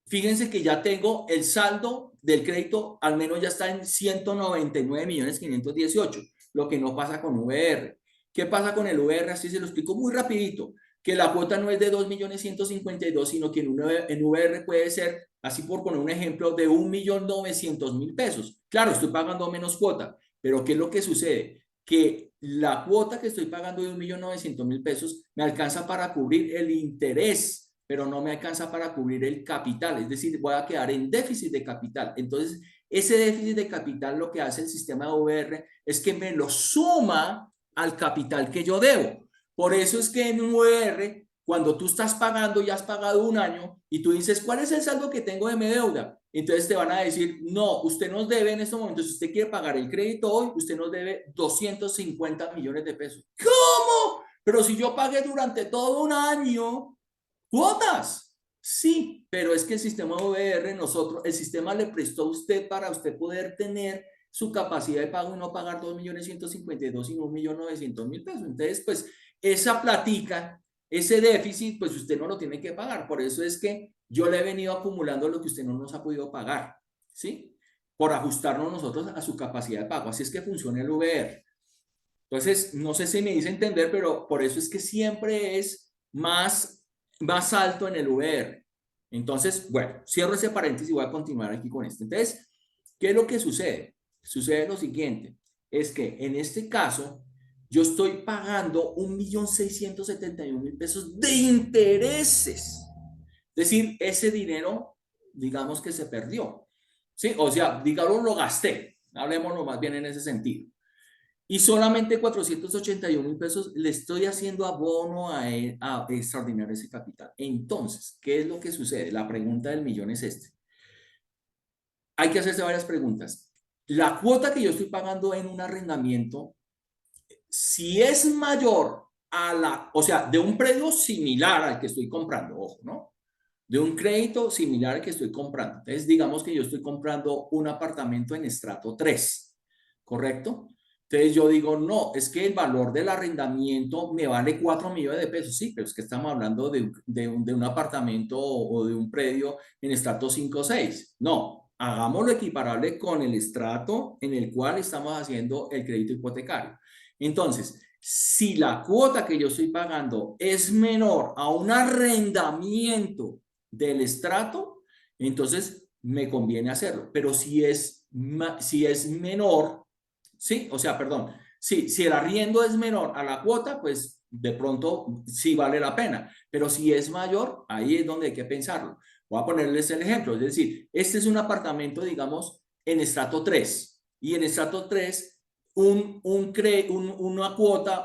fíjense que ya tengo el saldo del crédito, al menos ya está en 199.518.000, lo que no pasa con VR. ¿Qué pasa con el VR? Así se lo explico muy rapidito. Que la cuota no es de 2.152.000, sino que en VR puede ser, así por poner un ejemplo, de 1.900.000 pesos. Claro, estoy pagando menos cuota, pero ¿qué es lo que sucede? Que la cuota que estoy pagando de 1.900.000 pesos me alcanza para cubrir el interés, pero no me alcanza para cubrir el capital. Es decir, voy a quedar en déficit de capital. Entonces, ese déficit de capital lo que hace el sistema de VR es que me lo suma al capital que yo debo. Por eso es que en un VR, cuando tú estás pagando y has pagado un año y tú dices, ¿cuál es el saldo que tengo de mi deuda? Entonces te van a decir, no, usted nos debe en estos momentos, si usted quiere pagar el crédito hoy, usted nos debe 250 millones de pesos. ¿Cómo? Pero si yo pagué durante todo un año cuotas. Sí, pero es que el sistema VR, el sistema le prestó a usted para usted poder tener su capacidad de pago y no pagar 2.152.000, sino 1.900.000 pesos. Entonces, pues, esa platica, ese déficit, pues usted no lo tiene que pagar. Por eso es que yo le he venido acumulando lo que usted no nos ha podido pagar, ¿sí? Por ajustarnos nosotros a su capacidad de pago. Así es que funciona el VR. Entonces, no sé si me hice entender, pero por eso es que siempre es más alto en el VR. Entonces, bueno, cierro ese paréntesis y voy a continuar aquí con esto. Entonces, ¿qué es lo que sucede? Sucede lo siguiente, es que en este caso, yo estoy pagando 1.671.000 pesos de intereses. Es decir, ese dinero, digamos que se perdió. ¿Sí? O sea, digamos, lo gasté. Hablemoslo más bien en ese sentido. Y solamente 481.000 pesos le estoy haciendo abono a extraordinario ese capital. Entonces, ¿qué es lo que sucede? La pregunta del millón es esta. Hay que hacerse varias preguntas. La cuota que yo estoy pagando en un arrendamiento, si es mayor o sea, de un predio similar al que estoy comprando, ojo, ¿no? De un crédito similar al que estoy comprando. Entonces, digamos que yo estoy comprando un apartamento en estrato 3, ¿correcto? Entonces yo digo, no, es que el valor del arrendamiento me vale 4 millones de pesos. Sí, pero es que estamos hablando de un apartamento o de un predio en estrato 5 o 6. No, hagámoslo equiparable con el estrato en el cual estamos haciendo el crédito hipotecario. Entonces, si la cuota que yo estoy pagando es menor a un arrendamiento del estrato, entonces me conviene hacerlo. Pero si es menor, sí, o sea, perdón, sí, si el arriendo es menor a la cuota, pues de pronto sí vale la pena, pero si es mayor, ahí es donde hay que pensarlo. Voy a ponerles el ejemplo, es decir, este es un apartamento, digamos, en estrato 3, y en estrato 3, una cuota,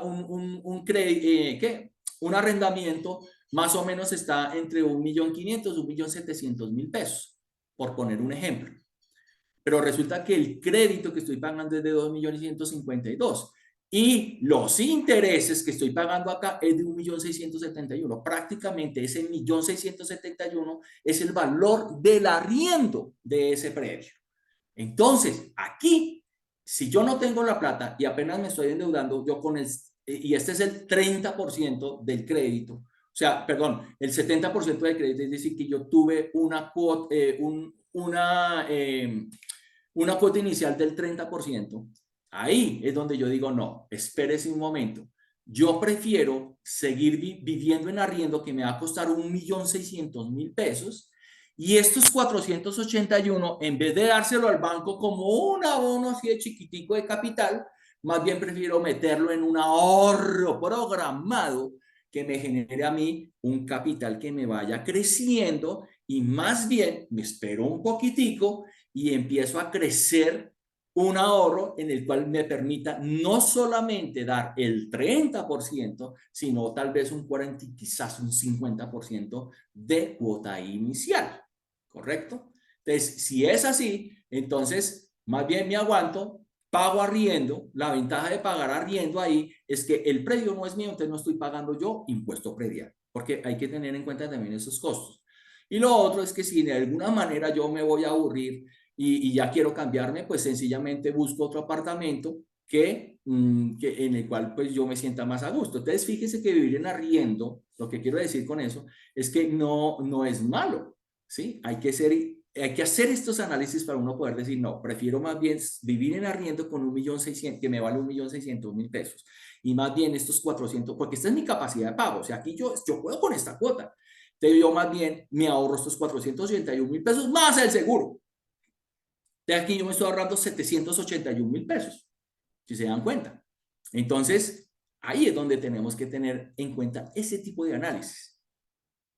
¿qué? Un arrendamiento más o menos está entre 1.500.000 y 1.700.000 pesos, por poner un ejemplo. Pero resulta que el crédito que estoy pagando es de 2.152.000 y los intereses que estoy pagando acá es de 1.671.000. Prácticamente ese 1.671.000 es el valor del arriendo de ese predio. Entonces, aquí, si yo no tengo la plata y apenas me estoy endeudando, yo y este es el 30% del crédito, o sea, perdón, el 70% del crédito, es decir, que yo tuve una cuota inicial del 30%, ahí es donde yo digo, no, espérese un momento. Yo prefiero seguir viviendo en arriendo que me va a costar 1.600.000 pesos y estos 481, en vez de dárselo al banco como un abono así de chiquitico de capital, más bien prefiero meterlo en un ahorro programado que me genere a mí un capital que me vaya creciendo y más bien me espero un poquitico y empiezo a crecer un ahorro en el cual me permita no solamente dar el 30%, sino tal vez un 40% y quizás un 50% de cuota inicial, ¿correcto? Entonces, si es así, entonces más bien me aguanto, pago arriendo. La ventaja de pagar arriendo ahí es que el predio no es mío, entonces no estoy pagando yo impuesto predial, porque hay que tener en cuenta también esos costos. Y lo otro es que si de alguna manera yo me voy a aburrir y ya quiero cambiarme, pues sencillamente busco otro apartamento en el cual pues yo me sienta más a gusto. Entonces fíjese que vivir en arriendo, lo que quiero decir con eso, es que no es malo, ¿sí? Hay que hacer estos análisis para uno poder decir, no, prefiero más bien vivir en arriendo con 1.600.000, que me vale 1.600.000 pesos, y más bien estos 400, porque esta es mi capacidad de pago, o sea, aquí yo puedo con esta cuota. Entonces yo más bien me ahorro estos 481.000 pesos más el seguro. De aquí yo me estoy ahorrando 781.000 pesos, si se dan cuenta. Entonces, ahí es donde tenemos que tener en cuenta ese tipo de análisis.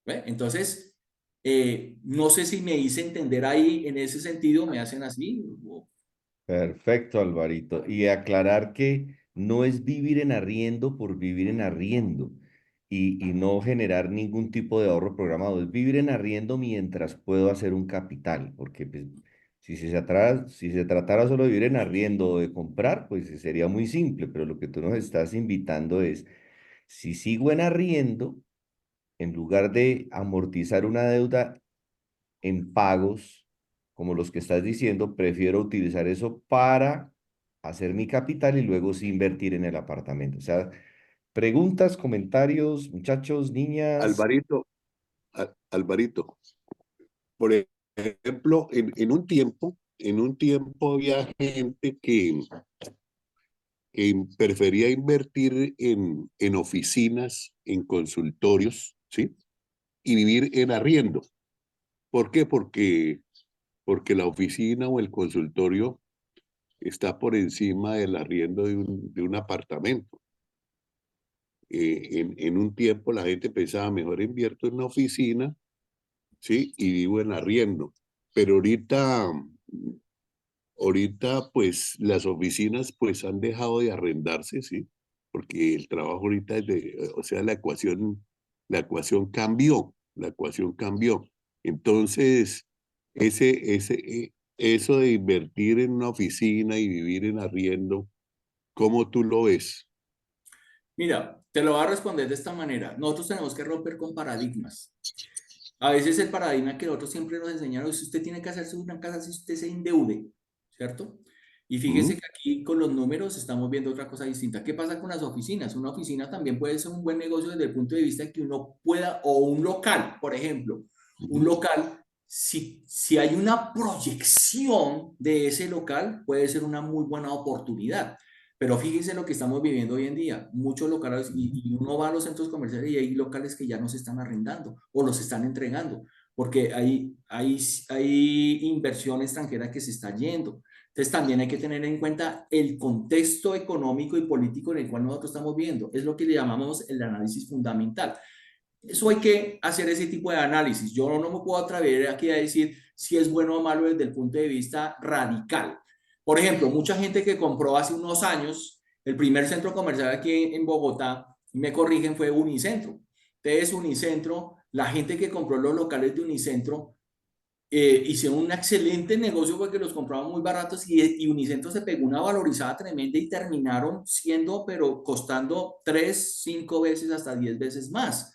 ¿Ve? Entonces, no sé si me hice entender ahí en ese sentido, me hacen así. Perfecto, Alvarito. Y aclarar que no es vivir en arriendo por vivir en arriendo y no generar ningún tipo de ahorro programado. Es vivir en arriendo mientras puedo hacer un capital, porque pues, si se tratara solo de vivir en arriendo o de comprar, pues sería muy simple, pero lo que tú nos estás invitando es, si sigo en arriendo, en lugar de amortizar una deuda en pagos, como los que estás diciendo, prefiero utilizar eso para hacer mi capital y luego sí invertir en el apartamento. O sea, preguntas, comentarios, muchachos, niñas. Alvarito, por ejemplo, en un tiempo había gente que prefería invertir en oficinas, en consultorios, ¿sí? Y vivir en arriendo. ¿Por qué? Porque la oficina o el consultorio está por encima del arriendo de un apartamento. En un tiempo la gente pensaba, mejor invierto en una oficina, ¿sí? Y vivo en arriendo. Pero ahorita pues las oficinas pues han dejado de arrendarse, ¿sí? Porque el trabajo ahorita o sea, la ecuación cambió, la ecuación cambió. Entonces, eso de invertir en una oficina y vivir en arriendo, ¿cómo tú lo ves? Mira, te lo voy a responder de esta manera. Nosotros tenemos que romper con paradigmas. A veces el paradigma que nosotros siempre nos enseñaron es que usted tiene que hacerse una casa si usted se endeude, ¿cierto? Y fíjese que aquí con los números estamos viendo otra cosa distinta. ¿Qué pasa con las oficinas? Una oficina también puede ser un buen negocio desde el punto de vista de que uno pueda, o un local, por ejemplo, un local, si hay una proyección de ese local, puede ser una muy buena oportunidad. Pero fíjense lo que estamos viviendo hoy en día. Muchos locales, y uno va a los centros comerciales y hay locales que ya no se están arrendando o los están entregando, porque hay inversión extranjera que se está yendo. Entonces también hay que tener en cuenta el contexto económico y político en el cual nosotros estamos viendo. Es lo que le llamamos el análisis fundamental. Eso hay que hacer ese tipo de análisis. Yo no me puedo atrever aquí a decir si es bueno o malo desde el punto de vista radical. Por ejemplo, mucha gente que compró hace unos años el primer centro comercial aquí en Bogotá, me corrigen, fue Unicentro. Entonces, Unicentro, la gente que compró los locales de Unicentro, hicieron un excelente negocio porque los compraban muy baratos y Unicentro se pegó una valorizada tremenda y terminaron siendo, pero costando 3, 5 veces, hasta 10 veces más.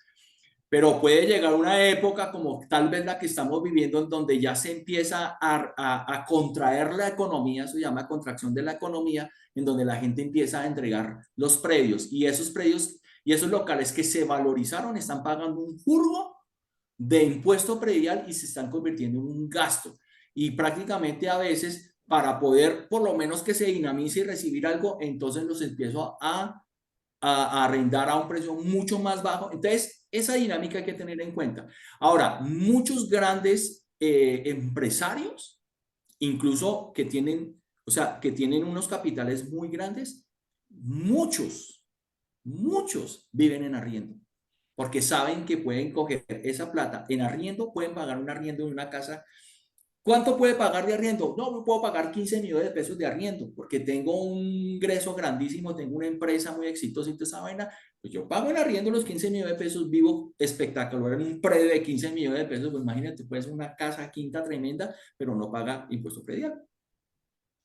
Pero puede llegar una época como tal vez la que estamos viviendo, en donde ya se empieza a contraer la economía, se llama contracción de la economía, en donde la gente empieza a entregar los predios y esos predios y esos locales que se valorizaron están pagando un furgo de impuesto predial y se están convirtiendo en un gasto. Y prácticamente a veces, para poder por lo menos que se dinamice y recibir algo, entonces los empiezo a arrendar a un precio mucho más bajo. Entonces, esa dinámica hay que tener en cuenta. Ahora, muchos grandes empresarios, incluso que tienen, o sea, que tienen unos capitales muy grandes, muchos viven en arriendo, porque saben que pueden coger esa plata en arriendo, pueden pagar un arriendo de una casa. ¿Cuánto puede pagar de arriendo? No, no puedo pagar 15 millones de pesos de arriendo porque tengo un ingreso grandísimo, tengo una empresa muy exitosa y toda esa vaina. Pues yo pago en arriendo los 15 millones de pesos, vivo espectacular en un predio de 15 millones de pesos. Pues imagínate, puede ser una casa quinta tremenda, pero no paga impuesto predial.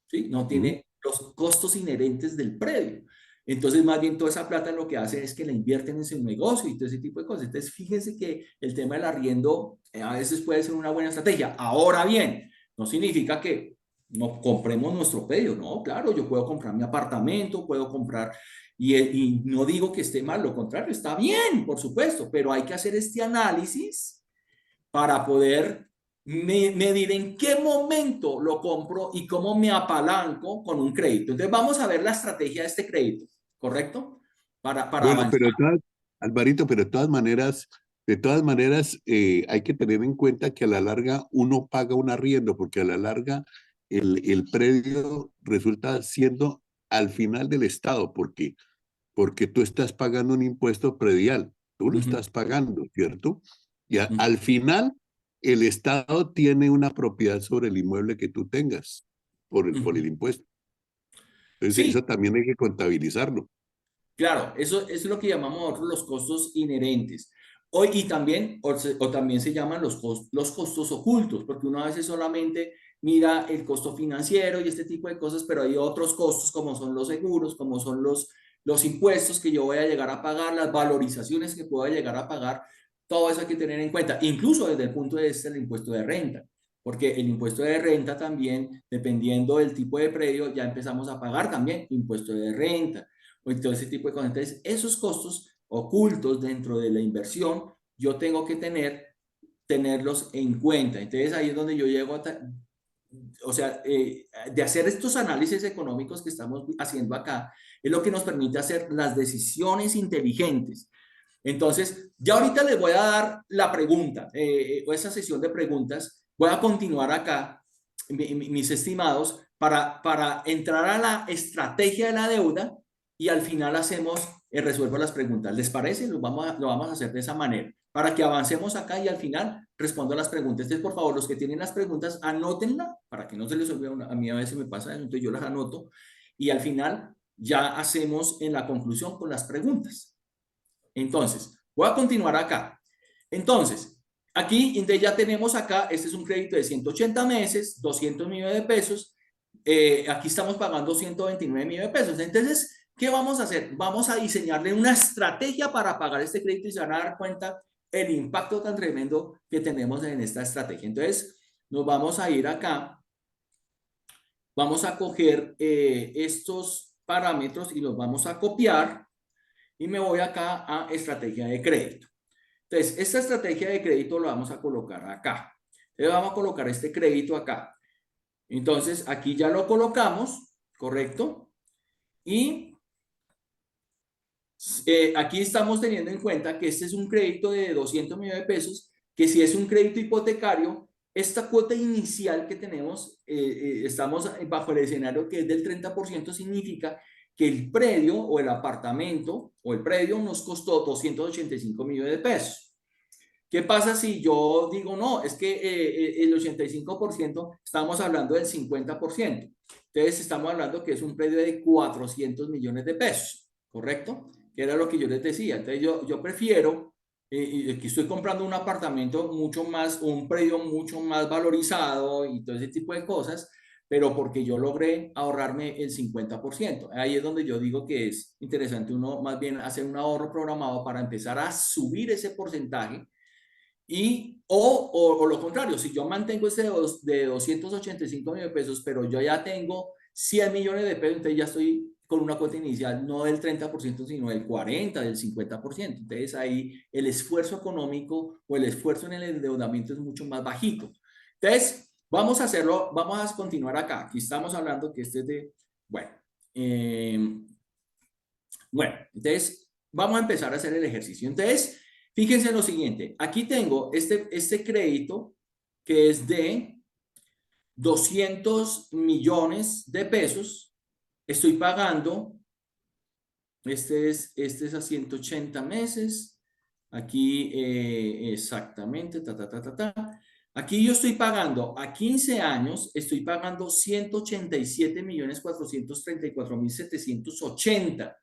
¿Sí? No tiene los costos inherentes del predio. Entonces, más bien toda esa plata lo que hace es que la invierten en su negocio y todo ese tipo de cosas. Entonces, fíjense que el tema del arriendo a veces puede ser una buena estrategia. Ahora bien, no significa que no compremos nuestro predio, no, claro, yo puedo comprar mi apartamento, puedo comprar, y no digo que esté mal, lo contrario, está bien, por supuesto, pero hay que hacer este análisis para poder medir en qué momento lo compro y cómo me apalanco con un crédito. Entonces, vamos a ver la estrategia de este crédito. ¿Correcto? Para Bueno, avanzar. Alvarito, pero de todas maneras, hay que tener en cuenta que a la larga uno paga un arriendo, porque a la larga el predio resulta siendo al final del Estado, porque tú estás pagando un impuesto predial, tú lo estás pagando, ¿cierto? Y al final el Estado tiene una propiedad sobre el inmueble que tú tengas por el impuesto. Entonces, Sí, eso también hay que contabilizarlo. claro, eso es lo que llamamos nosotros los costos inherentes. Hoy, y también, o también se llaman los costos ocultos, porque uno a veces solamente mira el costo financiero y este tipo de cosas, pero hay otros costos como son los seguros, como son los impuestos que yo voy a llegar a pagar, las valorizaciones que puedo llegar a pagar, todo eso hay que tener en cuenta, incluso desde el punto de vista del impuesto de renta, porque el impuesto de renta también, dependiendo del tipo de predio, ya empezamos a pagar también impuesto de renta o todo ese tipo de cosas. Entonces, esos costos ocultos dentro de la inversión, yo tengo que tenerlos en cuenta. Entonces, ahí es donde yo llego a, o sea, de hacer estos análisis económicos que estamos haciendo acá, es lo que nos permite hacer las decisiones inteligentes. Entonces, ya ahorita les voy a dar la pregunta, o esa sesión de preguntas. Voy a continuar acá, mis estimados, para entrar a la estrategia de la deuda y al final hacemos, resuelvo las preguntas. ¿Les parece? Lo vamos a hacer de esa manera, para que avancemos acá y al final respondo a las preguntas. Entonces, por favor, los que tienen las preguntas, anótenlas para que no se les olvide. A mí a veces me pasa eso, entonces yo las anoto y al final ya hacemos en la conclusión con las preguntas. Entonces, voy a continuar acá. Entonces, aquí ya tenemos acá, este es un crédito de 180 meses, 200 millones de pesos. Aquí estamos pagando 129 millones de pesos. Entonces, ¿qué vamos a hacer? Vamos a diseñarle una estrategia para pagar este crédito y se van a dar cuenta el impacto tan tremendo que tenemos en esta estrategia. Entonces, nos vamos a ir acá. vamos a coger estos parámetros y los vamos a copiar y me voy acá a estrategia de crédito. Entonces, esta estrategia de crédito la vamos a colocar acá. Entonces, vamos a colocar este crédito acá. Entonces, aquí ya lo colocamos, ¿correcto? Y aquí estamos teniendo en cuenta que este es un crédito de 200 millones de pesos, que si es un crédito hipotecario, esta cuota inicial que tenemos, estamos bajo el escenario que es del 30%, significa que el predio o el apartamento o el predio nos costó 285 millones de pesos. ¿Qué pasa si yo digo, no, es que el 85%, estamos hablando del 50%? Entonces estamos hablando que es un predio de 400 millones de pesos, ¿correcto? Que era lo que yo les decía. Entonces yo prefiero, que estoy comprando un apartamento mucho más, un predio mucho más valorizado y todo ese tipo de cosas, pero porque yo logré ahorrarme el 50%. Ahí es donde yo digo que es interesante uno más bien hacer un ahorro programado para empezar a subir ese porcentaje. Y, o lo contrario, si yo mantengo este de 285 millones de pesos, pero yo ya tengo 100 millones de pesos, entonces ya estoy con una cuota inicial no del 30%, sino del 40%, del 50%. Entonces ahí el esfuerzo económico o el esfuerzo en el endeudamiento es mucho más bajito. Entonces, vamos a hacerlo, vamos a continuar acá. Aquí estamos hablando que este es de, bueno, entonces vamos a empezar a hacer el ejercicio. Entonces, fíjense en lo siguiente, aquí tengo este crédito que es de 200 millones de pesos. Estoy pagando, este es a 180 meses. Aquí exactamente, Aquí yo estoy pagando a 15 años, estoy pagando 187.434.780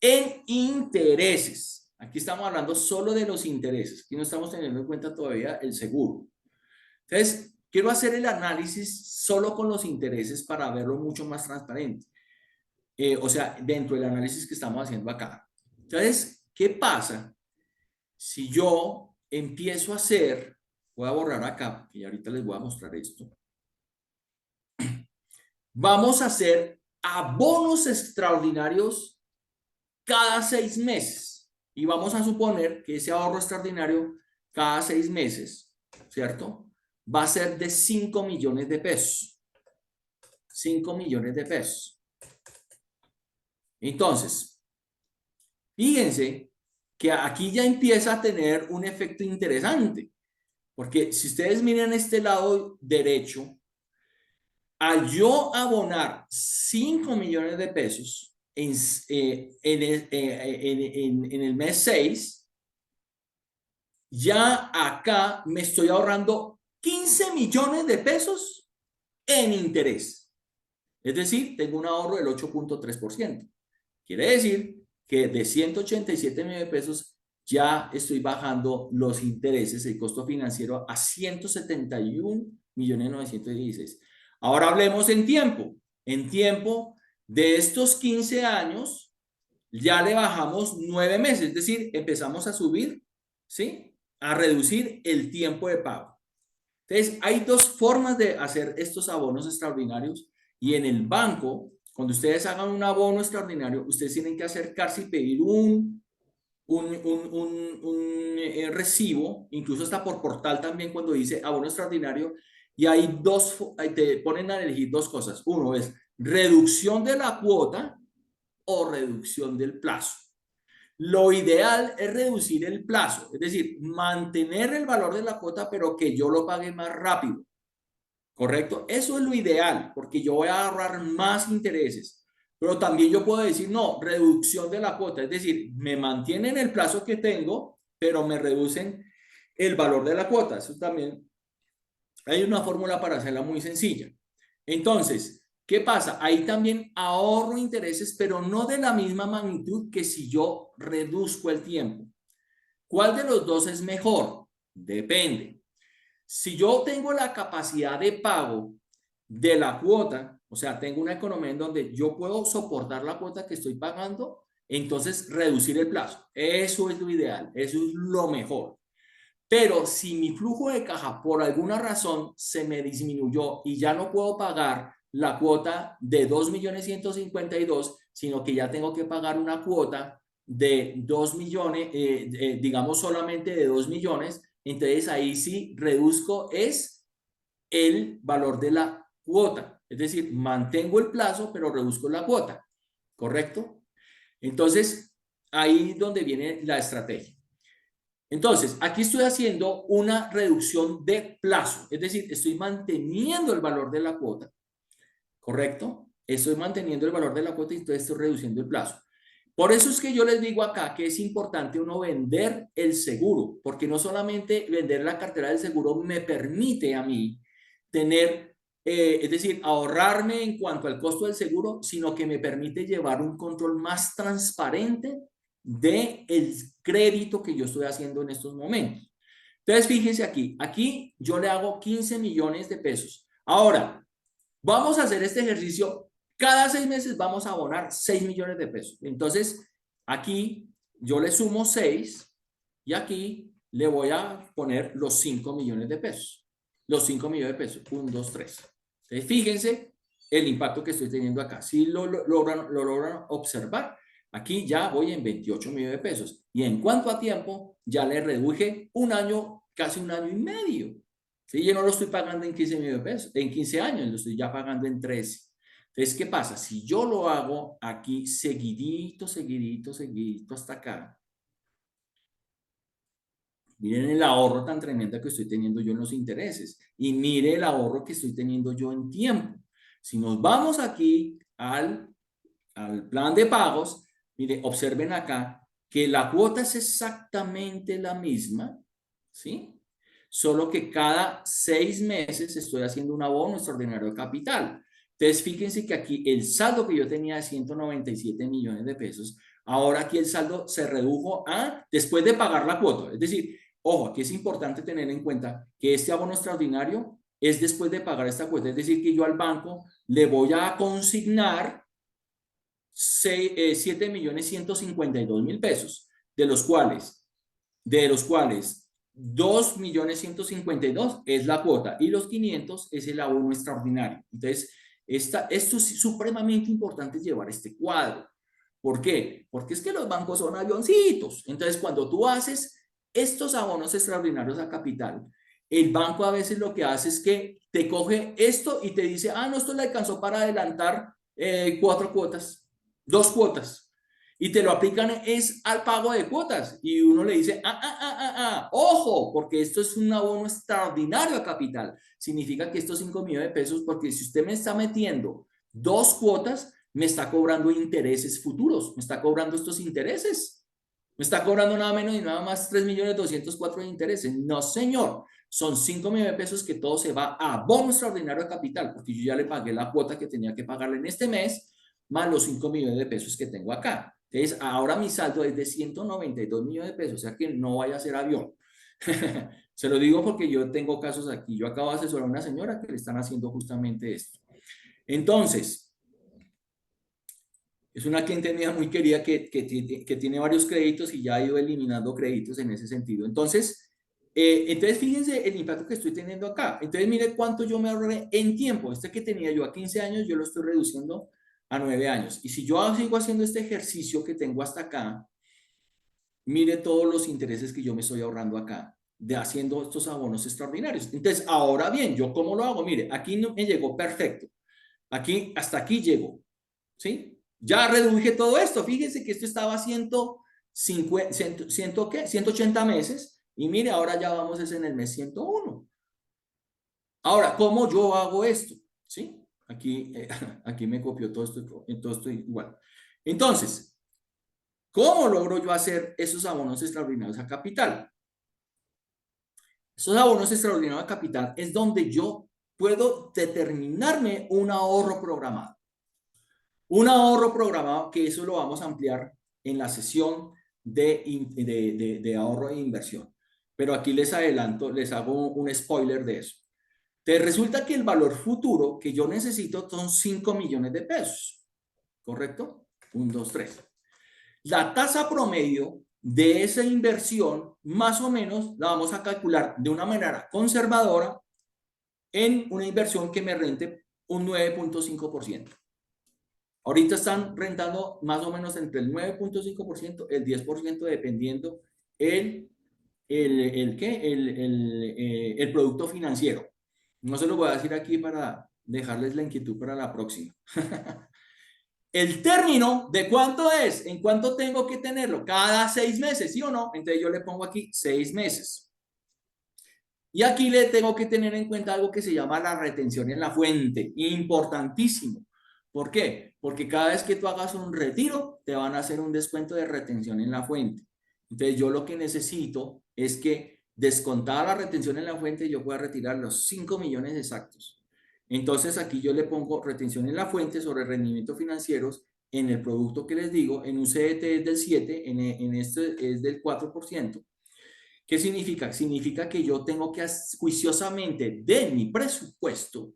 en intereses. Aquí estamos hablando solo de los intereses. Aquí no estamos teniendo en cuenta todavía el seguro. Entonces, quiero hacer el análisis solo con los intereses para verlo mucho más transparente. O sea, dentro del análisis que estamos haciendo acá. Entonces, ¿qué pasa si yo empiezo a hacer, voy a borrar acá, y ahorita les voy a mostrar esto. Vamos a hacer abonos extraordinarios cada 6 meses. Y vamos a suponer que ese ahorro extraordinario cada 6 meses, ¿cierto? Va a ser de 5 millones de pesos. 5 millones de pesos. Entonces, fíjense que aquí ya empieza a tener un efecto interesante. Porque si ustedes miran este lado derecho, al yo abonar 5 millones de pesos en el mes 6, ya acá me estoy ahorrando 15 millones de pesos en interés. Es decir, tengo un ahorro del 8.3%. Quiere decir que de 187 millones de pesos ya estoy bajando los intereses, el costo financiero a 171.916.000. Ahora hablemos en tiempo. En tiempo de estos 15 años ya le bajamos 9 meses, es decir, empezamos a subir, ¿sí? A reducir el tiempo de pago. Entonces, hay dos formas de hacer estos abonos extraordinarios y en el banco, cuando ustedes hagan un abono extraordinario, ustedes tienen que acercarse y pedir un recibo, incluso está por portal también cuando dice abono extraordinario, y hay te ponen a elegir dos cosas. Uno es reducción de la cuota o reducción del plazo. Lo ideal es reducir el plazo, es decir, mantener el valor de la cuota, pero que yo lo pague más rápido. ¿Correcto? Eso es lo ideal, porque yo voy a ahorrar más intereses. Pero también yo puedo decir, no, reducción de la cuota, es decir, me mantienen el plazo que tengo, pero me reducen el valor de la cuota. Eso también hay una fórmula para hacerla muy sencilla. Entonces, ¿qué pasa? Ahí también ahorro intereses, pero no de la misma magnitud que si yo reduzco el tiempo. ¿Cuál de los dos es mejor? Depende. Si yo tengo la capacidad de pago de la cuota, o sea, tengo una economía en donde yo puedo soportar la cuota que estoy pagando, entonces reducir el plazo. Eso es lo ideal, eso es lo mejor. Pero si mi flujo de caja por alguna razón se me disminuyó y ya no puedo pagar la cuota de 2.152.000, sino que ya tengo que pagar una cuota de 2 millones, digamos solamente de 2 millones, entonces ahí sí reduzco es el valor de la cuota, es decir, mantengo el plazo, pero reduzco la cuota, ¿correcto? Entonces, ahí es donde viene la estrategia. Entonces, aquí estoy haciendo una reducción de plazo, es decir, estoy manteniendo el valor de la cuota, ¿correcto? Estoy manteniendo el valor de la cuota y entonces estoy reduciendo el plazo. Por eso es que yo les digo acá que es importante uno vender el seguro, porque no solamente vender la cartera del seguro me permite a mí tener, es decir, ahorrarme en cuanto al costo del seguro, sino que me permite llevar un control más transparente del crédito que yo estoy haciendo en estos momentos. Entonces, fíjense aquí yo le hago 15 millones de pesos. Ahora, vamos a hacer este ejercicio. Cada 6 meses vamos a abonar 6 millones de pesos. Entonces, aquí yo le sumo 6 y aquí le voy a poner los 5 millones de pesos. Los 5 millones de pesos. 1, 2, 3. Entonces, fíjense el impacto que estoy teniendo acá. Si lo logran observar, aquí ya voy en 28 millones de pesos. Y en cuanto a tiempo, ya le reduje un año, casi un año y medio. ¿Sí? Yo no lo estoy pagando en 15 millones de pesos, en 15 años, lo estoy ya pagando en 13. Entonces, ¿qué pasa? Si yo lo hago aquí seguidito, seguidito, seguidito hasta acá, miren el ahorro tan tremendo que estoy teniendo yo en los intereses y mire el ahorro que estoy teniendo yo en tiempo. Si nos vamos aquí al plan de pagos, mire, observen acá que la cuota es exactamente la misma, ¿sí? Solo que cada 6 meses estoy haciendo un abono extraordinario de capital. Entonces, fíjense que aquí el saldo que yo tenía de 197 millones de pesos, ahora aquí el saldo se redujo a después de pagar la cuota. Es decir, ojo, aquí es importante tener en cuenta que este abono extraordinario es después de pagar esta cuota. Es decir, que yo al banco le voy a consignar 7.152.000 pesos, de los cuales 2.152.000 es la cuota y los 500 es el abono extraordinario. Entonces, esto es supremamente importante llevar este cuadro. ¿Por qué? Porque es que los bancos son avioncitos. Entonces, cuando tú haces estos abonos extraordinarios a capital, el banco a veces lo que hace es que te coge esto y te dice, ah, no, esto le alcanzó para adelantar 4 cuotas, 2 cuotas. Y te lo aplican es al pago de cuotas. Y uno le dice, ojo, porque esto es un abono extraordinario a capital. Significa que estos 5 millones de pesos, porque si usted me está metiendo 2 cuotas, me está cobrando intereses futuros. Me está cobrando estos intereses. Me está cobrando nada menos y nada más 3.204.000 de intereses. No, señor. Son 5 millones de pesos que todo se va a abono extraordinario a capital, porque yo ya le pagué la cuota que tenía que pagarle en este mes, más los 5 millones de pesos que tengo acá. Entonces, ahora mi saldo es de 192 millones de pesos, o sea que no vaya a ser avión. Se lo digo porque yo tengo casos aquí. Yo acabo de asesorar a una señora que le están haciendo justamente esto. Entonces, es una cliente mía muy querida que tiene varios créditos y ya ha ido eliminando créditos en ese sentido. Entonces, fíjense el impacto que estoy teniendo acá. Entonces, mire cuánto yo me ahorré en tiempo. Este que tenía yo a 15 años, yo lo estoy reduciendo a 9 años. Y si yo sigo haciendo este ejercicio que tengo hasta acá, mire todos los intereses que yo me estoy ahorrando acá de haciendo estos abonos extraordinarios. Entonces, ahora bien, ¿yo cómo lo hago? Mire, aquí me llegó perfecto. Aquí, hasta aquí llegó. ¿Sí? Ya reduje todo esto. Fíjense que esto estaba 180 meses. Y mire, ahora ya vamos en el mes 101. Ahora, ¿cómo yo hago esto? ¿Sí? Aquí me copió todo esto igual. Entonces, ¿cómo logro yo hacer esos abonos extraordinarios a capital? Esos abonos extraordinarios a capital es donde yo puedo determinarme un ahorro programado. Un ahorro programado que eso lo vamos a ampliar en la sesión de ahorro e inversión. Pero aquí les adelanto, les hago un spoiler de eso. Te resulta que el valor futuro que yo necesito son 5 millones de pesos. ¿Correcto? 1, 2, 3. La tasa promedio de esa inversión, más o menos, la vamos a calcular de una manera conservadora en una inversión que me rente un 9.5%. Ahorita están rentando más o menos entre el 9.5%, el 10%, dependiendo el producto financiero. No se lo voy a decir aquí para dejarles la inquietud para la próxima. El término de cuánto es, en cuánto tengo que tenerlo, cada 6 meses, ¿sí o no? Entonces yo le pongo aquí 6 meses. Y aquí le tengo que tener en cuenta algo que se llama la retención en la fuente, importantísimo. ¿Por qué? Porque cada vez que tú hagas un retiro, te van a hacer un descuento de retención en la fuente. Entonces yo lo que necesito es que descontada la retención en la fuente, yo pueda retirar los 5 millones exactos. Entonces aquí yo le pongo retención en la fuente sobre rendimientos financieros en el producto que les digo, en un CDT es del 7, en este es del 4%. ¿Qué significa? Significa que yo tengo que juiciosamente de mi presupuesto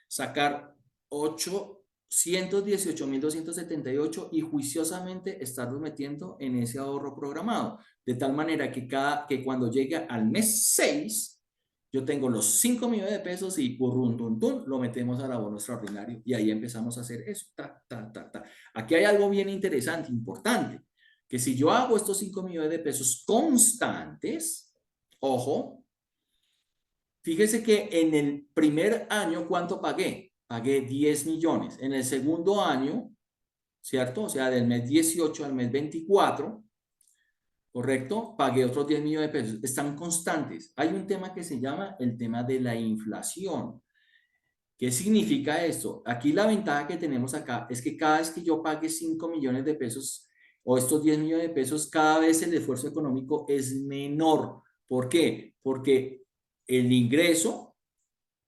sacar 818.278 y juiciosamente estarlos metiendo en ese ahorro programado. De tal manera que cuando llegue al mes 6, yo tengo los 5 millones de pesos y lo metemos al abono extraordinario y ahí empezamos a hacer eso. Aquí hay algo bien interesante, importante, que si yo hago estos 5 millones de pesos constantes, ojo, fíjese que en el primer año, ¿cuánto pagué? Pagué 10 millones. En el segundo año, ¿cierto? O sea, del mes 18 al mes 24, ¿correcto? Pagué otros 10 millones de pesos. Están constantes. Hay un tema que se llama el tema de la inflación. ¿Qué significa esto? Aquí la ventaja que tenemos acá es que cada vez que yo pague 5 millones de pesos o estos 10 millones de pesos, cada vez el esfuerzo económico es menor. ¿Por qué? Porque el ingreso,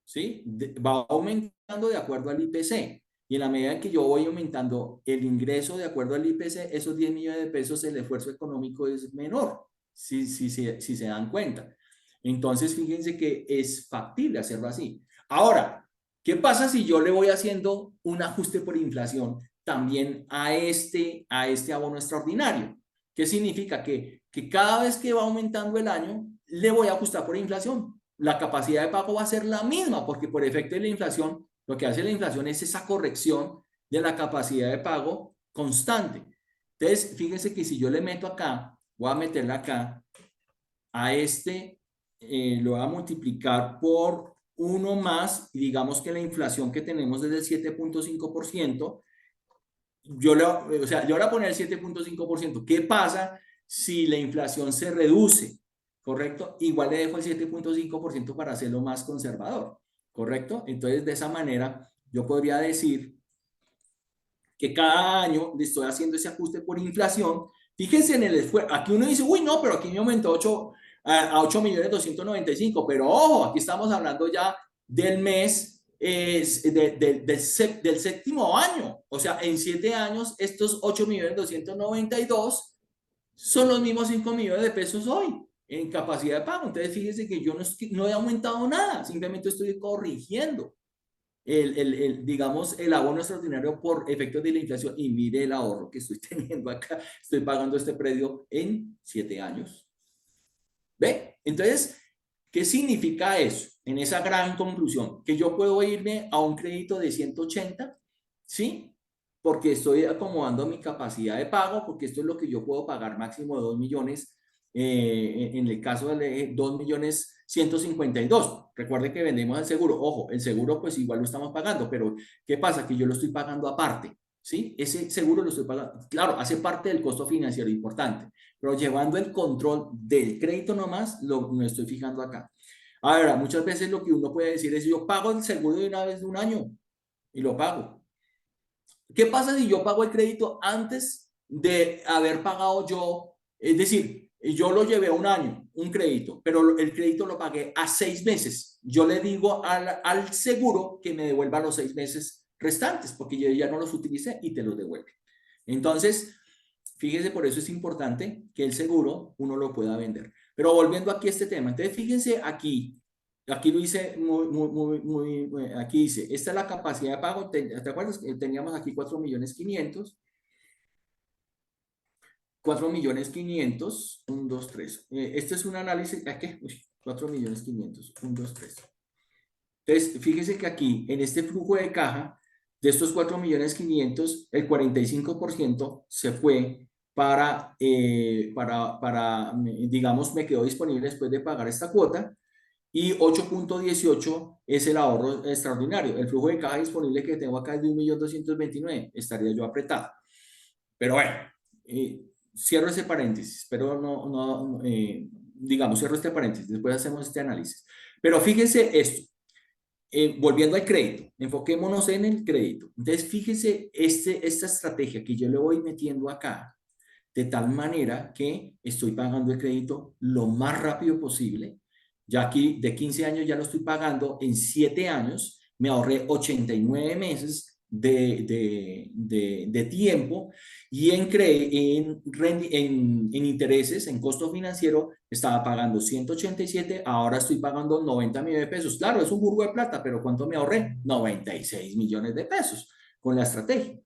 ¿sí?, va aumentando de acuerdo al IPC. Y en la medida que yo voy aumentando el ingreso de acuerdo al IPC, esos 10 millones de pesos, el esfuerzo económico es menor, si se dan cuenta. Entonces, fíjense que es factible hacerlo así. Ahora, ¿qué pasa si yo le voy haciendo un ajuste por inflación también a este abono extraordinario? ¿Qué significa? Que cada vez que va aumentando el año, le voy a ajustar por inflación. La capacidad de pago va a ser la misma, porque por efecto de la inflación, lo que hace la inflación es esa corrección de la capacidad de pago constante. Entonces, fíjense que si yo le meto acá, voy a meterle acá, a lo voy a multiplicar por 1 más, y digamos que la inflación que tenemos es del 7.5%, yo le voy a poner el 7.5%. ¿Qué pasa si la inflación se reduce? ¿Correcto? Igual le dejo el 7.5% para hacerlo más conservador. ¿Correcto? Entonces, de esa manera, yo podría decir que cada año le estoy haciendo ese ajuste por inflación. Fíjense en el esfuerzo. Aquí uno dice, uy, no, pero aquí me aumentó a 8.295.000, pero ojo, aquí estamos hablando ya del mes, del séptimo año. O sea, en 7 años, estos 8.292.000 son los mismos 5 millones de pesos hoy en capacidad de pago. Entonces, fíjense que yo no he aumentado nada, simplemente estoy corrigiendo digamos, el abono extraordinario por efectos de la inflación. Y mire el ahorro que estoy teniendo acá. Estoy pagando este predio en 7 años. ¿Ve? Entonces, ¿qué significa eso? En esa gran conclusión, que yo puedo irme a un crédito de 180, ¿sí? Porque estoy acomodando mi capacidad de pago, porque esto es lo que yo puedo pagar, máximo de 2 millones, en el caso de 2.152.000. Recuerde que vendemos el seguro. Ojo, el seguro pues igual lo estamos pagando, pero ¿qué pasa? Que yo lo estoy pagando aparte, ¿sí? Ese seguro lo estoy pagando. Claro, hace parte del costo financiero importante, pero llevando el control del crédito nomás, me estoy fijando acá. Ahora, muchas veces lo que uno puede decir es, yo pago el seguro de una vez de un año y lo pago. ¿Qué pasa si yo pago el crédito antes de haber pagado yo? Es decir, yo lo llevé a un año, un crédito, pero el crédito lo pagué a 6 meses. Yo le digo al seguro que me devuelva los 6 meses restantes, porque yo ya no los utilicé y te los devuelve. Entonces, fíjense, por eso es importante que el seguro uno lo pueda vender. Pero volviendo aquí a este tema, entonces fíjense aquí lo hice aquí dice, esta es la capacidad de pago. ¿Te acuerdas? Teníamos aquí 4.500.000. 4.500.000, 1, 2, 3. Este es un análisis, ¿qué? 4.500.000, 1, 2, 3. Entonces, fíjese que aquí, en este flujo de caja, de estos 4.500.000, el 45% se fue digamos, me quedó disponible después de pagar esta cuota, y 8.18 es el ahorro extraordinario. El flujo de caja disponible que tengo acá es de 1.229.000, estaría yo apretado. Pero bueno, cierro ese paréntesis, pero digamos, cierro este paréntesis, después hacemos este análisis. Pero fíjense esto, volviendo al crédito, enfoquémonos en el crédito. Entonces, fíjese esta estrategia que yo le voy metiendo acá, de tal manera que estoy pagando el crédito lo más rápido posible. Ya aquí de 15 años ya lo estoy pagando en 7 años, me ahorré 89 meses de tiempo, y en intereses, en costo financiero, estaba pagando 187, ahora estoy pagando 90 millones de pesos. Claro, es un burgo de plata, pero ¿cuánto me ahorré? 96 millones de pesos con la estrategia.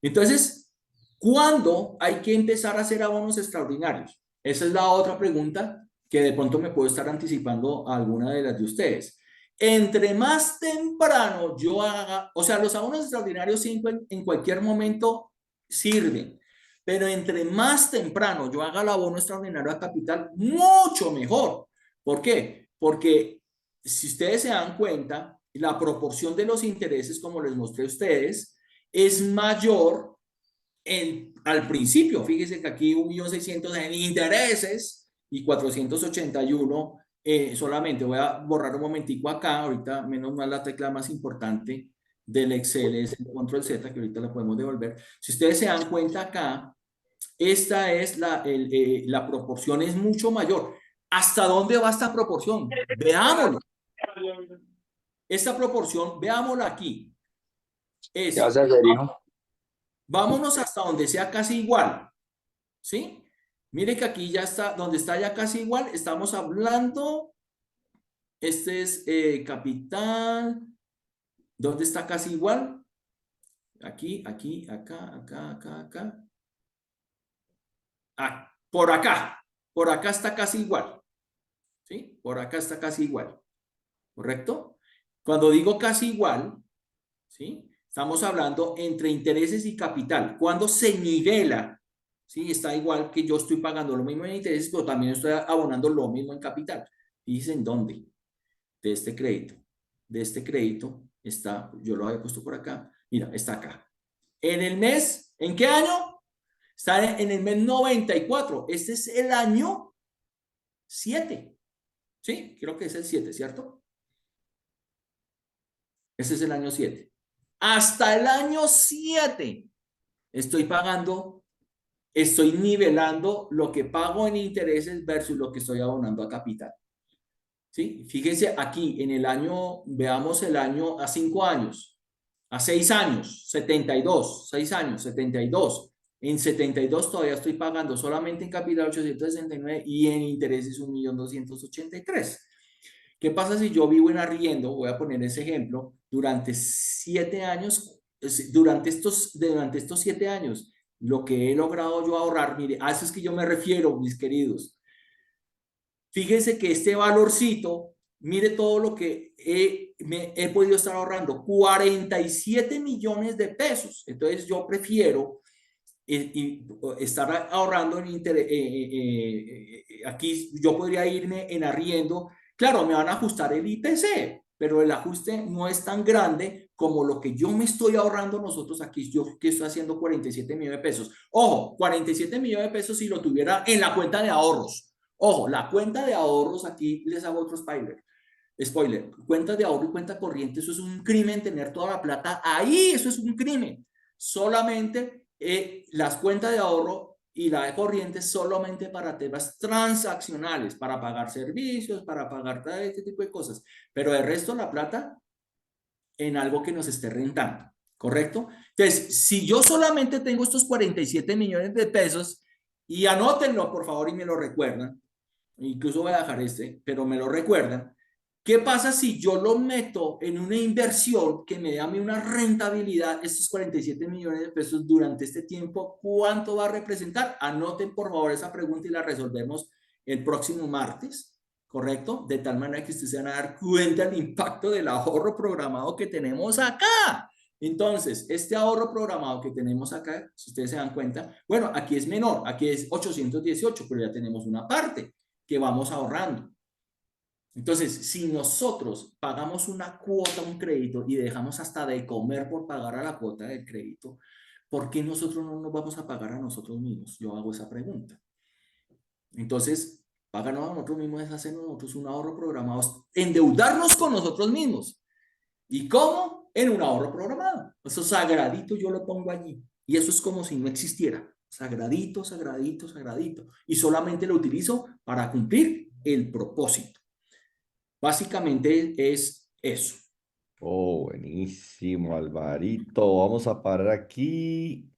Entonces, ¿cuándo hay que empezar a hacer abonos extraordinarios? Esa es la otra pregunta que de pronto me puedo estar anticipando a alguna de las de ustedes. Entre más temprano yo haga, o sea, los abonos extraordinarios siempre en cualquier momento sirven, pero entre más temprano yo haga el abono extraordinario a capital, mucho mejor. ¿Por qué? Porque si ustedes se dan cuenta, la proporción de los intereses, como les mostré a ustedes, es mayor al principio. Fíjense que aquí 1.600.000 en intereses y 481 solamente. Voy a borrar un momentico acá, ahorita menos mal la tecla más importante del Excel es el control Z, que ahorita la podemos devolver. Si ustedes se dan cuenta acá, esta es la proporción es mucho mayor. ¿Hasta dónde va esta proporción? Veámoslo. Esta proporción, veámosla aquí. Es, ¿Qué vas a hacer, hijo? vámonos hasta donde sea casi igual, ¿sí? Mire que aquí ya está, donde está ya casi igual, estamos hablando, este es capital, ¿dónde está casi igual? Aquí, aquí, acá, acá, acá, acá. Ah, por acá está casi igual, ¿sí? Por acá está casi igual, ¿correcto? Cuando digo casi igual, ¿sí? Estamos hablando entre intereses y capital. Cuando se nivela, ¿sí? Está igual que yo estoy pagando lo mismo en intereses, pero también estoy abonando lo mismo en capital. Fíjense en dónde. De este crédito. De este crédito está, yo lo había puesto por acá. Mira, está acá. En el mes, ¿en qué año? Está en el mes 94. Este es el año 7. ¿Sí? Creo que es el 7, ¿cierto? Ese es el año 7. Hasta el año 7 estoy pagando, estoy nivelando lo que pago en intereses versus lo que estoy abonando a capital. ¿Sí? Fíjense aquí en el año, veamos el año a 5 años, a 6 años, 72, 6 años, 72. En 72 todavía estoy pagando solamente en capital 869 y en intereses 1.283.000. ¿Qué pasa si yo vivo en arriendo? Voy a poner ese ejemplo. Durante 7 años, durante estos 7 años, lo que he logrado yo ahorrar, mire, a eso es que yo me refiero, mis queridos. Fíjense que este valorcito, mire todo lo que he podido estar ahorrando, 47 millones de pesos. Entonces yo prefiero estar ahorrando en interés. Aquí yo podría irme en arriendo. Claro, me van a ajustar el IPC, pero el ajuste no es tan grande como lo que yo me estoy ahorrando nosotros aquí. Yo que estoy haciendo 47 millones de pesos. Ojo, 47 millones de pesos si lo tuviera en la cuenta de ahorros. Ojo, la cuenta de ahorros, aquí les hago otro spoiler. Cuentas de ahorro y cuenta corriente, eso es un crimen, tener toda la plata ahí, eso es un crimen. Solamente las cuentas de ahorro y la de corriente solamente para temas transaccionales, para pagar servicios, para pagar todo este tipo de cosas. Pero el resto la plata en algo que nos esté rentando, ¿correcto? Entonces, si yo solamente tengo estos 47 millones de pesos, y anótenlo por favor y me lo recuerdan, incluso voy a dejar pero me lo recuerdan. ¿Qué pasa si yo lo meto en una inversión que me dé a mí una rentabilidad, estos 47 millones de pesos durante este tiempo? ¿Cuánto va a representar? Anoten por favor esa pregunta y la resolvemos el próximo martes. ¿correcto? De tal manera que ustedes se van a dar cuenta del impacto del ahorro programado que tenemos acá. Entonces, este ahorro programado que tenemos acá, si ustedes se dan cuenta, bueno, aquí es menor, aquí es 818, pero ya tenemos una parte que vamos ahorrando. Entonces, si nosotros pagamos una cuota, un crédito, y dejamos hasta de comer por pagar a la cuota del crédito, ¿por qué nosotros no nos vamos a pagar a nosotros mismos? Yo hago esa pregunta. Entonces, pagarnos a nosotros mismos es hacer nosotros un ahorro programado, endeudarnos con nosotros mismos. ¿Y cómo? En un ahorro programado. Eso sagradito yo lo pongo allí. Y eso es como si no existiera. Sagradito, sagradito, sagradito. Y solamente lo utilizo para cumplir el propósito. Básicamente es eso. Oh, buenísimo, Alvarito. Vamos a parar aquí.